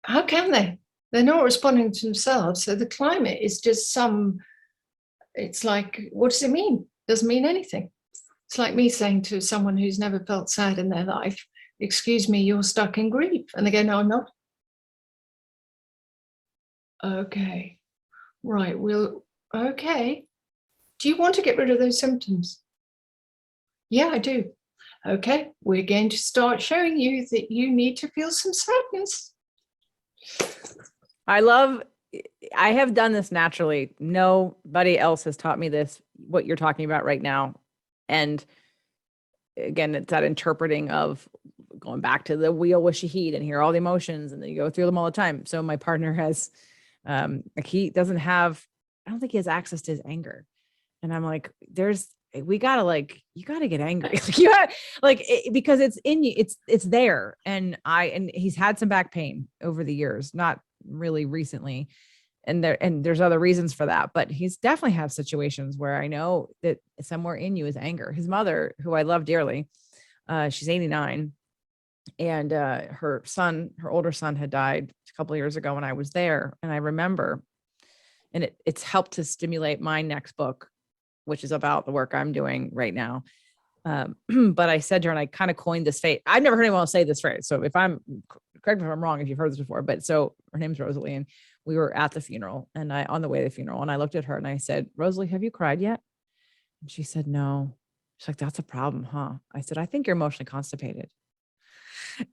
How can they? They're not responding to themselves. So the climate is just it's like, what does it mean? Doesn't mean anything. It's like me saying to someone who's never felt sad in their life, excuse me, you're stuck in grief. And they go, no, I'm not. Okay, right, okay. Do you want to get rid of those symptoms? Yeah, I do. Okay, we're going to start showing you that you need to feel some sadness. I have done this naturally. Nobody else has taught me this, what you're talking about right now. And again, it's that interpreting of going back to the wheel with Shahid and hear all the emotions and then you go through them all the time. So my partner has, he doesn't have, I don't think he has access to his anger. And I'm like, you gotta get angry. Because it's in you, it's there. And he's had some back pain over the years, not really recently. And there's other reasons for that, but he's definitely have situations where I know that somewhere in you is anger. His mother, who I love dearly, she's 89, and her older son had died a couple of years ago when I was there. And I remember, and it's helped to stimulate my next book, which is about the work I'm doing right now. But I said to her, and I kind of coined this phrase. I've never heard anyone else say this phrase. So correct me if I'm wrong, if you've heard this before, but so her name's Rosalie, and we were at the funeral and on the way to the funeral, and I looked at her and I said, Rosalie, have you cried yet? And she said, no. She's like, that's a problem, huh? I said, I think you're emotionally constipated.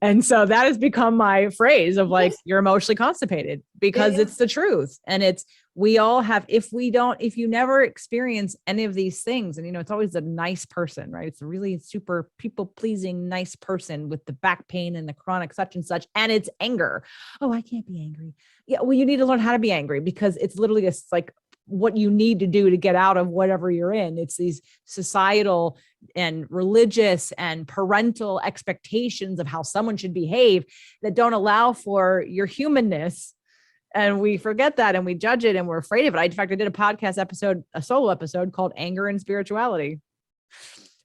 And so that has become my phrase of like, you're emotionally constipated, because it's the truth. And we all have, if you never experience any of these things, and it's always a nice person, right? It's a really super people pleasing, nice person with the back pain and the chronic such and such. And it's anger. Oh, I can't be angry. Yeah. Well, you need to learn how to be angry, because it's literally just like what you need to do to get out of whatever you're in. It's these societal and religious and parental expectations of how someone should behave that don't allow for your humanness. And we forget that and we judge it and we're afraid of it. In fact, I did a solo episode called Anger and Spirituality,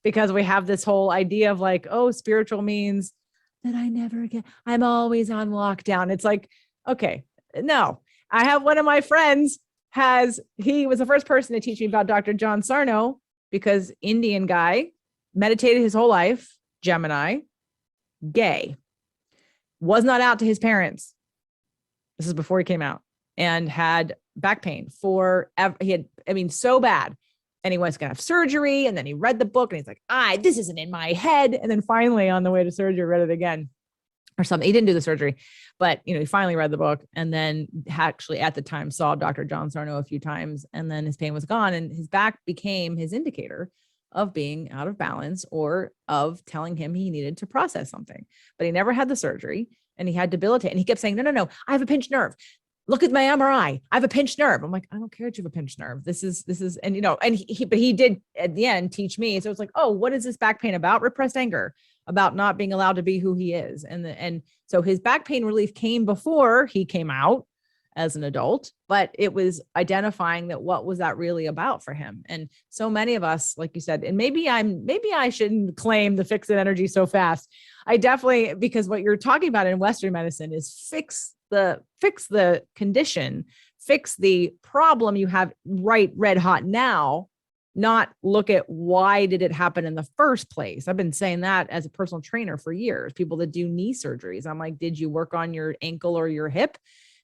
because we have this whole idea of like, oh, spiritual means that I never get. I'm always on lockdown. It's like, okay, no. I have one of my friends he was the first person to teach me about Dr. John Sarno, because Indian guy, meditated his whole life, Gemini, gay, was not out to his parents. This is before he came out, and had back pain so bad. And he was going to have surgery. And then he read the book and he's like, this isn't in my head. And then finally on the way to surgery, read it again or something. He didn't do the surgery, but he finally read the book, and then actually at the time saw Dr. John Sarno a few times, and then his pain was gone, and his back became his indicator of being out of balance or of telling him he needed to process something. But he never had the surgery, and he had debilitate. And he kept saying, no, I have a pinched nerve. Look at my MRI. I have a pinched nerve. I'm like, I don't care if you have a pinched nerve. This is, and he did at the end teach me. So it's like, oh, what is this back pain about? Repressed anger, about not being allowed to be who he is. And so his back pain relief came before he came out as an adult, but it was identifying that what was that really about for him. And so many of us, like you said, and maybe I shouldn't claim the fix it energy so fast. I definitely, because what you're talking about in Western medicine is fix the condition, fix the problem you have right red hot now, not look at why did it happen in the first place. I've been saying that as a personal trainer for years, people that do knee surgeries. I'm like, did you work on your ankle or your hip?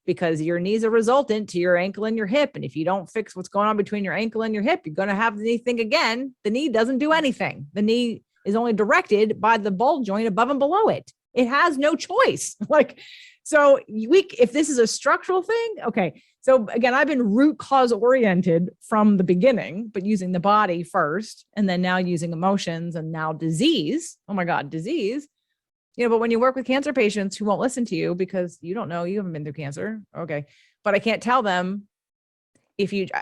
Because your knee's a resultant to your ankle and your hip. And if you don't fix what's going on between your ankle and your hip, you're going to have the knee thing again. The knee doesn't do anything. The knee is only directed by the ball joint above and below it. It has no choice. So if this is a structural thing, okay. So again, I've been root cause oriented from the beginning, but using the body first, and then now using emotions, and now disease. Oh my God, disease. But when you work with cancer patients who won't listen to you because you don't know, you haven't been through cancer. Okay. But I can't tell them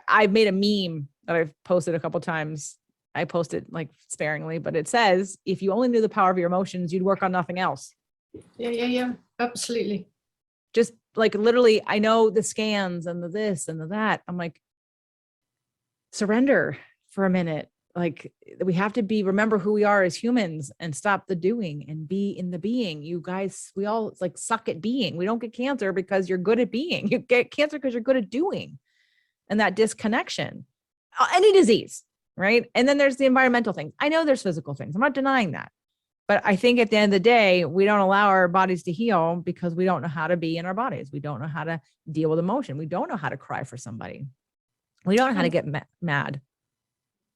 I've made a meme that I've posted a couple of times. I post it like sparingly, but it says, if you only knew the power of your emotions, you'd work on nothing else. Yeah. Absolutely. Just like literally, I know the scans and the this and the that. I'm like, surrender for a minute. Like, we have to remember who we are as humans and stop the doing and be in the being. You guys, we all like suck at being. We don't get cancer because you're good at being. You get cancer because you're good at doing. And that disconnection, any disease, right? And then there's the environmental things. I know there's physical things. I'm not denying that. But I think at the end of the day, we don't allow our bodies to heal because we don't know how to be in our bodies. We don't know how to deal with emotion. We don't know how to cry for somebody. We don't know how to get mad.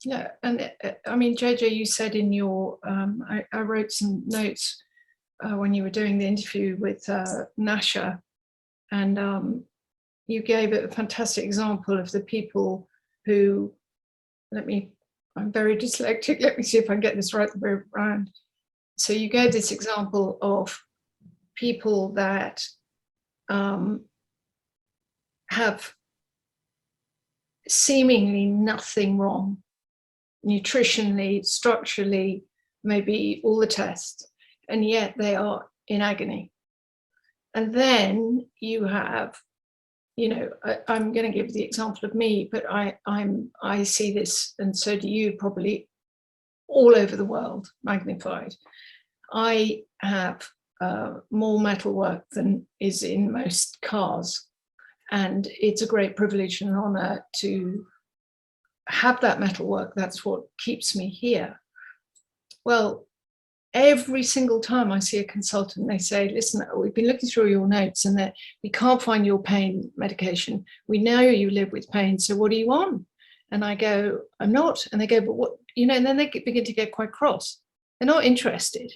Yeah. And I mean, JJ, you said in your, I wrote some notes when you were doing the interview with Nasha, and you gave a fantastic example of the people who, I'm very dyslexic. Let me see if I can get this right the way around. So you gave this example of people that have seemingly nothing wrong, nutritionally, structurally, maybe all the tests, and yet they are in agony. And then you have, I'm going to give the example of me, but I see this, and so do you probably, all over the world, magnified. I have more metalwork than is in most cars, and it's a great privilege and honor to have that metalwork. That's what keeps me here. Well, every single time I see a consultant, they say, listen, we've been looking through your notes and that we can't find your pain medication. We know you live with pain, so what are you on? And I go, I'm not. And they go, but what, and then they begin to get quite cross. They're not interested.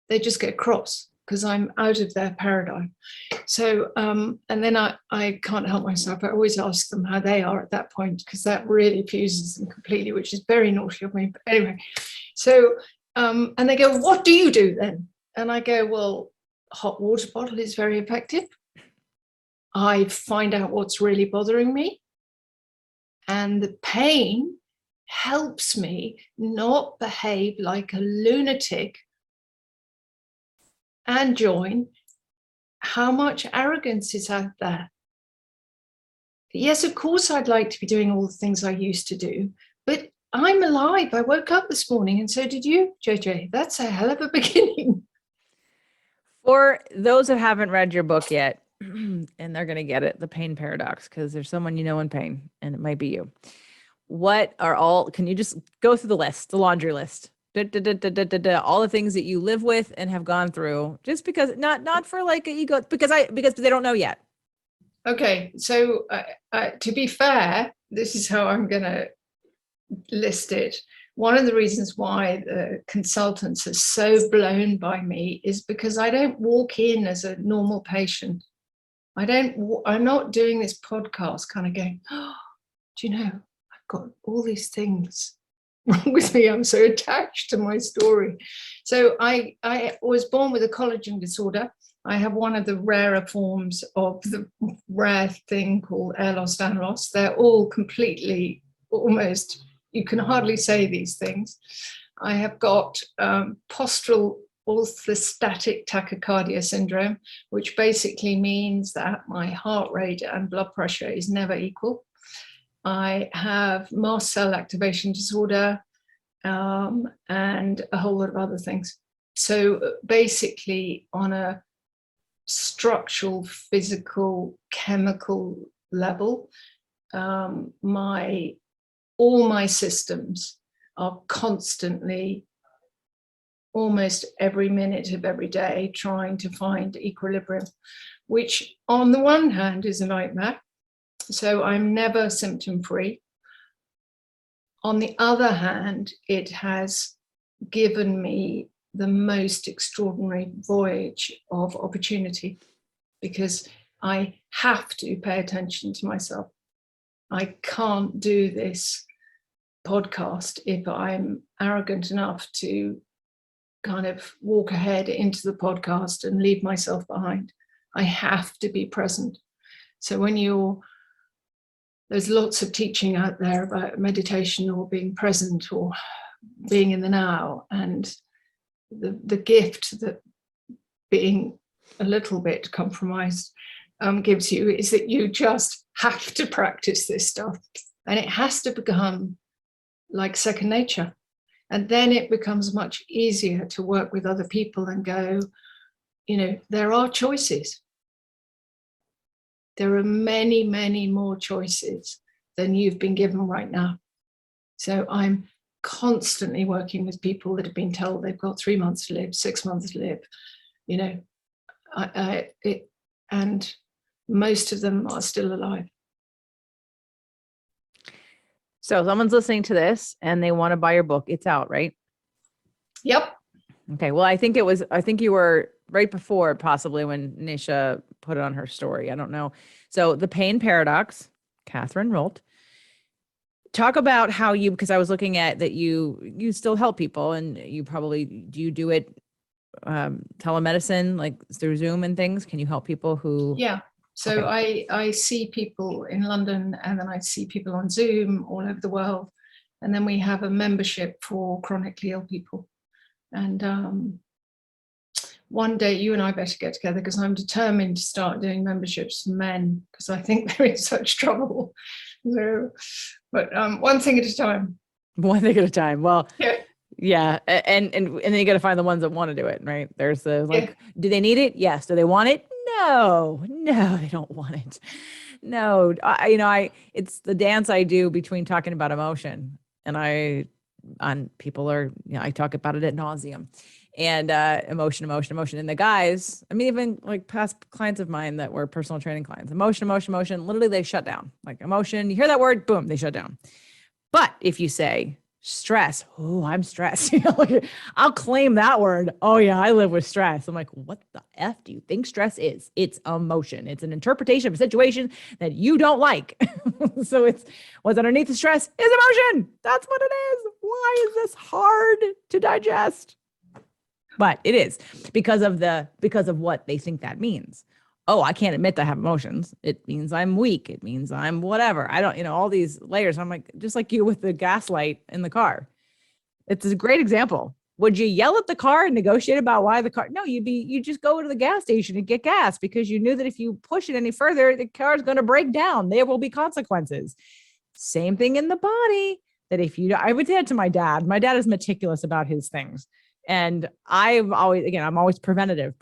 They just get cross because I'm out of their paradigm. So, and then I can't help myself. I always ask them how they are at that point, because that really fuses them completely, which is very naughty of me. But anyway, so, and they go, what do you do then? And I go, well, hot water bottle is very effective. I find out what's really bothering me. And the pain helps me not behave like a lunatic and join. How much arrogance is out there? Yes, of course, I'd like to be doing all the things I used to do, but I'm alive. I woke up this morning and so did you, JJ. That's a hell of a beginning. For those that haven't read your book yet, and they're going to get it, The Pain Paradox, because there's someone you know in pain, and it might be you. Can you just go through the list, the laundry list? All the things that you live with and have gone through, just because, not for like an ego, because they don't know yet. Okay, so to be fair, this is how I'm going to list it. One of the reasons why the consultants are so blown by me is because I don't walk in as a normal patient. I'm not doing this podcast kind of going, oh, do you know, I've got all these things wrong with me. I'm so attached to my story. So I was born with a collagen disorder. I have one of the rarer forms of the rare thing called Ehlers-Danlos. They're all completely, almost, you can hardly say these things. I have got postural orthostatic tachycardia syndrome, which basically means that my heart rate and blood pressure is never equal. I have mast cell activation disorder and a whole lot of other things. So basically, on a structural, physical, chemical level, all my systems are constantly, almost every minute of every day, trying to find equilibrium, which on the one hand is a nightmare. So I'm never symptom free. On the other hand, it has given me the most extraordinary voyage of opportunity, because I have to pay attention to myself. I can't do this podcast if I'm arrogant enough to kind of walk ahead into the podcast and leave myself behind. I have to be present. So there's lots of teaching out there about meditation or being present or being in the now, and the gift that being a little bit compromised gives you is that you just have to practice this stuff, and it has to become like second nature. And then it becomes much easier to work with other people and go, there are choices. There are many, many more choices than you've been given right now. So I'm constantly working with people that have been told they've got 3 months to live, 6 months to live, and most of them are still alive. So someone's listening to this and they want to buy your book. It's out, right? Yep. Okay. Well, I think you were right before, possibly, when Nisha put it on her story. I don't know. So The Pain Paradox, Catherine Rolt. Talk about how because I was looking at that you still help people, and do you do it telemedicine, like through Zoom and things? Can you help people who? Yeah. So okay. I see people in London, and then I see people on Zoom all over the world. And then we have a membership for chronically ill people. And one day you and I better get together, because I'm determined to start doing memberships for men, because I think they're in such trouble. So, but one thing at a time. One thing at a time. Well, yeah. And then you got to find the ones that want to do it, right? There's the do they need it? Yes. Do they want it? No, they don't want it. No, it's the dance I do between talking about emotion, and people are, I talk about it ad nauseum, and emotion. And the guys, even like past clients of mine that were personal training clients, emotion, literally they shut down. Like emotion, you hear that word, boom, they shut down. But if you say stress, oh, I'm stressed, I'll claim that word. Oh yeah, I live with stress. I'm like, what the F do you think stress is? It's emotion. It's an interpretation of a situation that you don't like. So what's underneath the stress is emotion. That's what it is. Why is this hard to digest? But it is because of what they think that means. Oh, I can't admit that I have emotions. It means I'm weak. It means I'm whatever. I don't, all these layers. I'm like, just like you with the gaslight in the car. It's a great example. Would you yell at the car and negotiate about why the car? No, you just go to the gas station and get gas, because you knew that if you push it any further, the car is going to break down. There will be consequences. Same thing in the body. That I would say it to my dad. My dad is meticulous about his things. And I'm always preventative.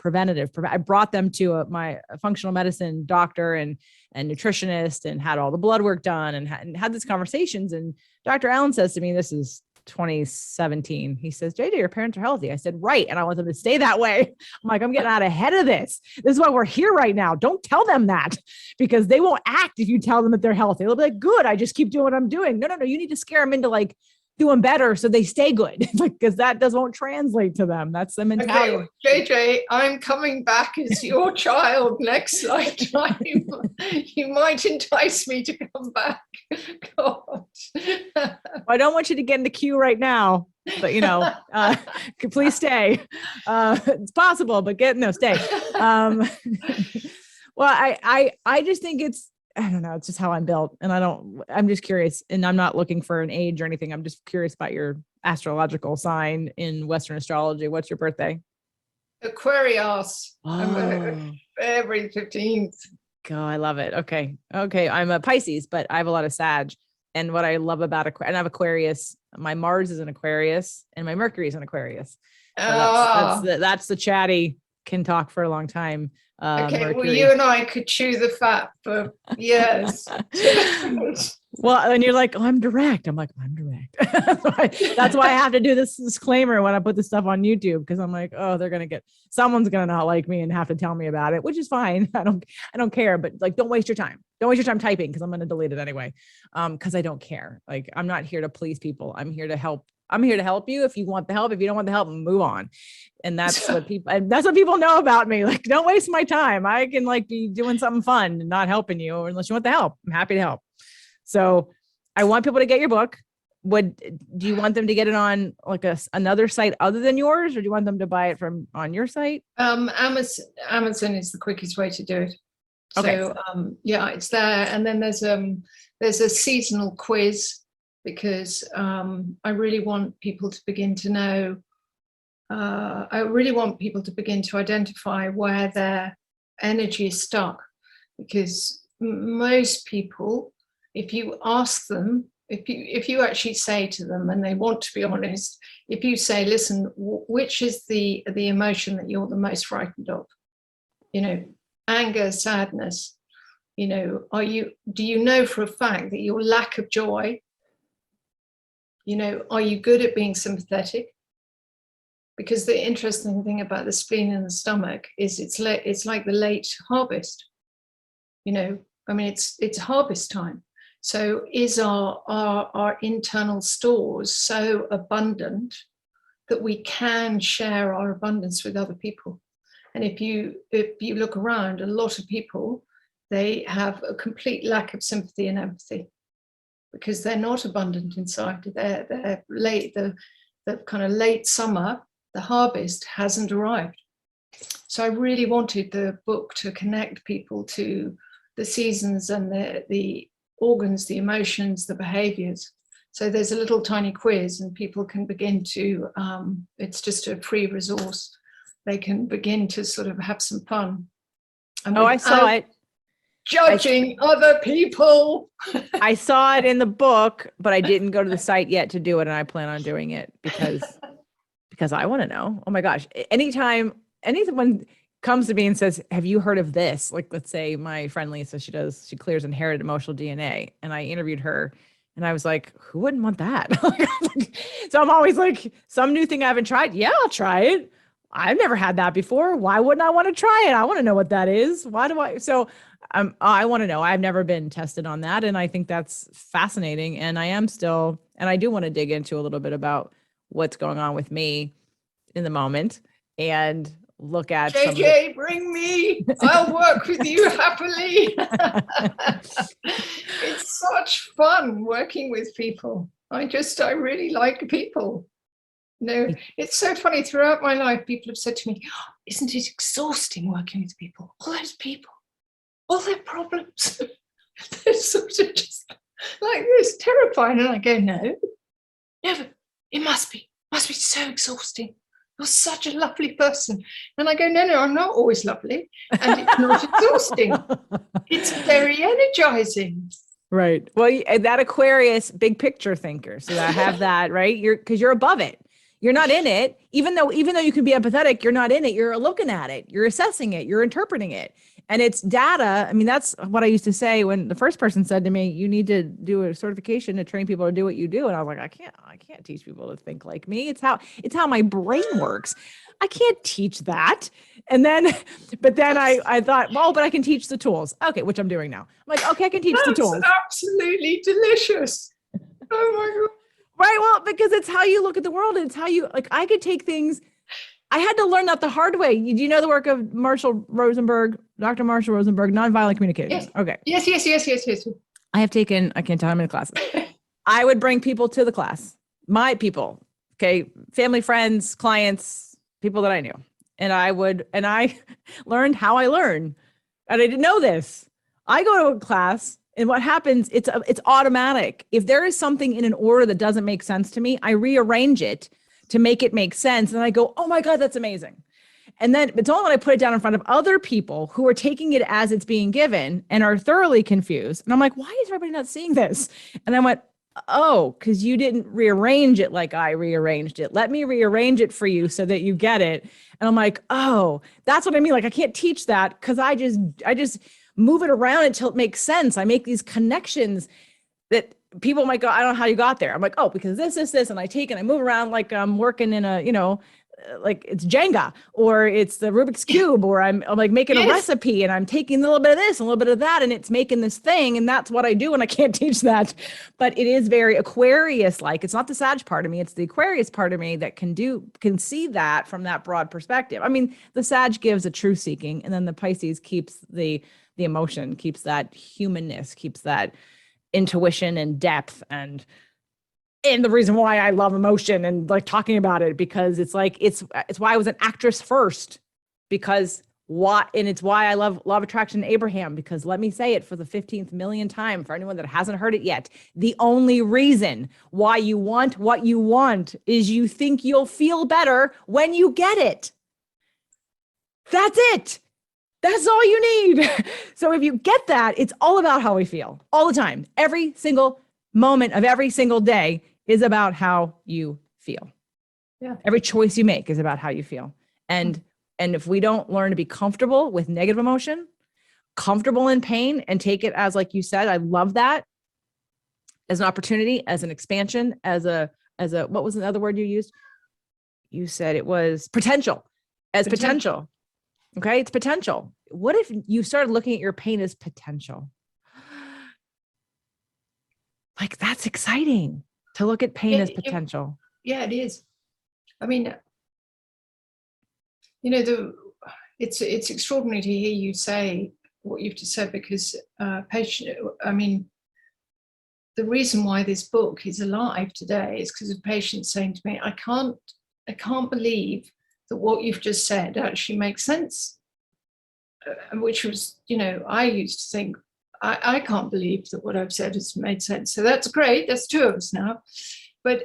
I brought them to my functional medicine doctor and nutritionist, and had all the blood work done, and had these conversations. And Dr. Allen says to me, this is 2017. He says, JJ, your parents are healthy. I said, right. And I want them to stay that way. I'm like, I'm getting out ahead of this. This is why we're here right now. Don't tell them that, because they won't act if you tell them that they're healthy. They'll be like, good, I just keep doing what I'm doing. No. You need to scare them into like doing better so they stay good, because that won't translate to them. That's the mentality. Okay, JJ, I'm coming back as your child next lifetime. You might entice me to come back. God. I don't want you to get in the queue right now, but please stay. It's possible, but stay. Well, I just think I don't know. It's just how I'm built. And I'm just curious, and I'm not looking for an age or anything. I'm just curious about your astrological sign in Western astrology. What's your birthday? Aquarius. I'm February 15th. Oh, I love it. Okay. I'm a Pisces, but I have a lot of Sag. And what I love about and I have Aquarius, my Mars is an Aquarius and my Mercury is an Aquarius. So that's the chatty, can talk for a long time. Okay, Mercury. well, you and I could chew the fat for years. Well, and you're like, oh, I'm direct. I'm like, I'm direct. That's why I have to do this disclaimer when I put this stuff on YouTube, because I'm like, oh, someone's going to not like me and have to tell me about it, which is fine. I don't care, but like, don't waste your time. Don't waste your time typing, because I'm going to delete it anyway. Because I don't care. Like, I'm not here to please people. I'm here to help. I'm here to help you. If you want the help, if you don't want the help, move on. And that's what people know about me. Like, don't waste my time. I can like be doing something fun and not helping you unless you want the help. I'm happy to help. So I want people to get your book. Do you want them to get it on like another site other than yours, or do you want them to buy it on your site? Amazon is the quickest way to do it. Okay. So it's there. And then there's a seasonal quiz, because I really want people to begin to know. I really want people to begin to identify where their energy is stuck, because most people, if you ask them, if you actually say to them, and they want to be honest, if you say, listen, which is the emotion that you're the most frightened of? Anger, sadness. Do you know for a fact that your lack of joy? Are you good at being sympathetic? Because the interesting thing about the spleen and the stomach is it's like the late harvest. It's harvest time. So is our internal stores so abundant that we can share our abundance with other people? And if you look around, a lot of people, they have a complete lack of sympathy and empathy, because they're not abundant inside. They're late, the kind of late summer, the harvest hasn't arrived. So I really wanted the book to connect people to the seasons and the organs, the emotions, the behaviors. So there's a little tiny quiz, and people can begin to, it's just a free resource. They can begin to sort of have some fun. I saw it. Judging other people. I saw it in the book, but I didn't go to the site yet to do it. And I plan on doing it because I want to know. Oh my gosh. Anytime anyone comes to me and says, have you heard of this? Like, let's say my friend Lisa, she clears inherited emotional DNA. And I interviewed her and I was like, who wouldn't want that? So I'm always like, some new thing I haven't tried. Yeah, I'll try it. I've never had that before. Why wouldn't I want to try it? I want to know what that is. I want to know. I've never been tested on that. And I think that's fascinating. And I do want to dig into a little bit about what's going on with me in the moment and look at JJ, bring me. I'll work with you happily. It's such fun working with people. I really like people. It's so funny. Throughout my life, people have said to me, oh, isn't it exhausting working with people? All those people, all their problems. They're sort of just like this, terrifying. And I go, no, it must be so exhausting. You're such a lovely person. And I go, no, I'm not always lovely. And it's not exhausting. It's very energizing. Right. Well, that Aquarius, big picture thinker. So I have that, right? Because you're above it. You're not in it. Even though you can be empathetic, you're not in it. You're looking at it. You're assessing it. You're interpreting it. And it's data. I mean, that's what I used to say when the first person said to me, you need to do a certification to train people to do what you do. And I was like, I can't teach people to think like me. It's how my brain works. I can't teach that. And then, but then I thought, well, but I can teach the tools. Okay. Which I'm doing now. I'm like, okay, I can teach the tools. Absolutely delicious. Oh my God. Right. Well, because it's how you look at the world. And it's how you, like, I could take things. I had to learn that the hard way. Do you know the work of Marshall Rosenberg, Dr. Marshall Rosenberg, nonviolent communication? Yes. Okay. Yes. I have taken, I can't tell how many classes. I would bring people to the class, my people, okay, family, friends, clients, people that I knew. And I learned how I learn. And I didn't know this. I go to a class and what happens, it's automatic. If there is something in an order that doesn't make sense to me, I rearrange it to make it make sense. And I go, oh my God, that's amazing. And then it's only when I put it down in front of other people who are taking it as it's being given and are thoroughly confused. And I'm like, why is everybody not seeing this? And I went, oh, because you didn't rearrange it like I rearranged it. Let me rearrange it for you so that you get it. And I'm like, oh, that's what I mean. Like, I can't teach that because I just move it around until it makes sense. I make these connections that people might go, I don't know how you got there. I'm like, oh, because this, and I take and I move around like I'm working in a, like it's Jenga or it's the Rubik's Cube, or I'm like making a recipe and I'm taking a little bit of this and a little bit of that and it's making this thing. And that's what I do. And I can't teach that, but it is very Aquarius-like. It's not the Sag part of me. It's the Aquarius part of me that can see that from that broad perspective. I mean, the Sag gives a truth seeking, and then the Pisces keeps the emotion, keeps that humanness, keeps that intuition and depth, and the reason why I love emotion and like talking about it, because it's like it's why I was an actress first, because it's why I love Law of Attraction and Abraham, because let me say it for the 15th million time for anyone that hasn't heard it yet. The only reason why you want what you want is you think you'll feel better when you get it. That's it. That's all you need. So if you get that, it's all about how we feel all the time. Every single moment of every single day is about how you feel. Yeah. Every choice you make is about how you feel. And if we don't learn to be comfortable with negative emotion, comfortable in pain, and take it as, like you said, I love that, as an opportunity, as an expansion, as a, what was another word you used? You said it was potential, as potential. Okay. It's potential. What if you started looking at your pain as potential? Like, that's exciting to look at pain as potential. It is. I mean, it's extraordinary to hear you say what you've just said, because the reason why this book is alive today is because of patients saying to me, I can't believe that what you've just said actually makes sense. Which was, I used to think, I can't believe that what I've said has made sense. So that's great. That's two of us now. But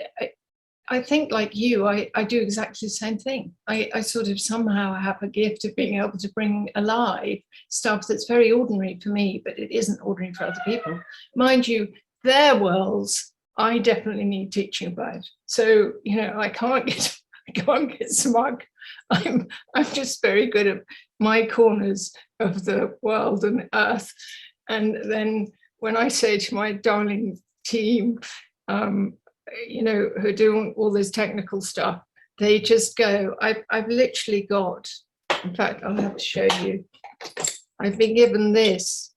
I think, like you, I do exactly the same thing. I sort of somehow have a gift of being able to bring alive stuff that's very ordinary for me, but it isn't ordinary for other people. Mind you, their worlds, I definitely need teaching about. So, I can't get smug. I'm just very good at my corners of the world and earth. And then when I say to my darling team, who are doing all this technical stuff, they just go, I've literally got, in fact, I'll have to show you. I've been given this.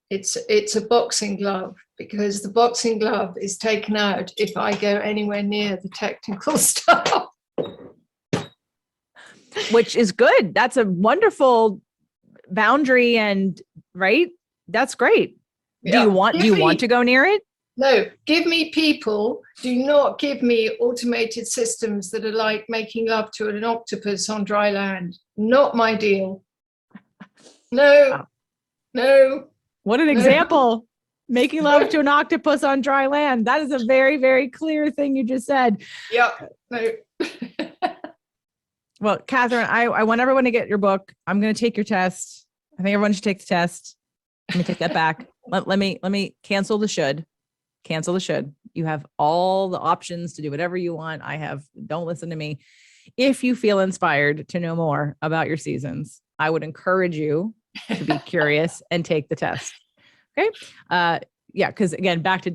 It's a boxing glove, because the boxing glove is taken out if I go anywhere near the technical stuff. Which is good. That's a wonderful boundary, and right? That's great. Yeah. Do you want to go near it? No, give me people. Do not give me automated systems that are like making love to an octopus on dry land. Not my deal. No. What an example. Making love to an octopus on dry land. That is a very, very clear thing you just said. Yeah. No. Well, Catherine, I want everyone to get your book. I'm going to take your test. I think everyone should take the test. Let me take that back. Let me cancel the should. cancel the should. You have all the options to do whatever you want. Don't listen to me. If you feel inspired to know more about your seasons, I would encourage you to be curious and take the test. Okay. Yeah. Because again, back to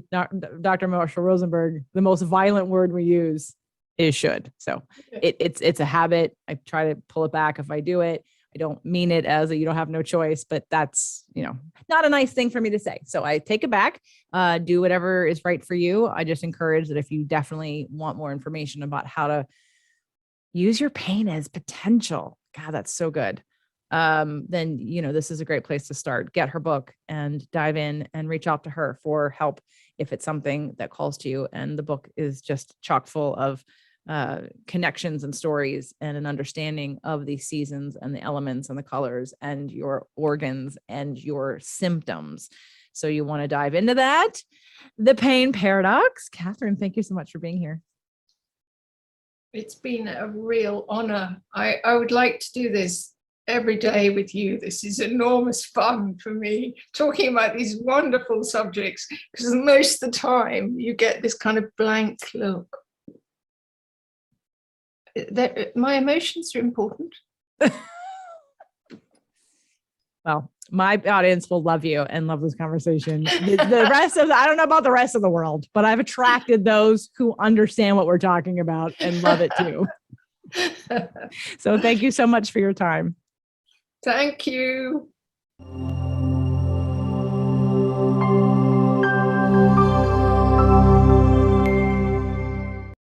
Dr. Marshall Rosenberg, the most violent word we use is should. So it's a habit. I try to pull it back if I do it. I don't mean it as you don't have no choice, but that's, not a nice thing for me to say. So I take it back, do whatever is right for you. I just encourage that if you definitely want more information about how to use your pain as potential, God, that's so good. Then, this is a great place to start. Get her book and dive in and reach out to her for help if it's something that calls to you. And the book is just chock full of connections and stories and an understanding of these seasons and the elements and the colors and your organs and your symptoms. So you want to dive into that. The pain paradox. Catherine, thank you so much for being here. It's been a real honor. I would like to do this every day with you. This is enormous fun for me, talking about these wonderful subjects, because most of the time you get this kind of blank look. My emotions are important. Well, my audience will love you and love this conversation. The rest of, I don't know about the rest of the world, but I've attracted those who understand what we're talking about and love it too. So thank you so much for your time. Thank you.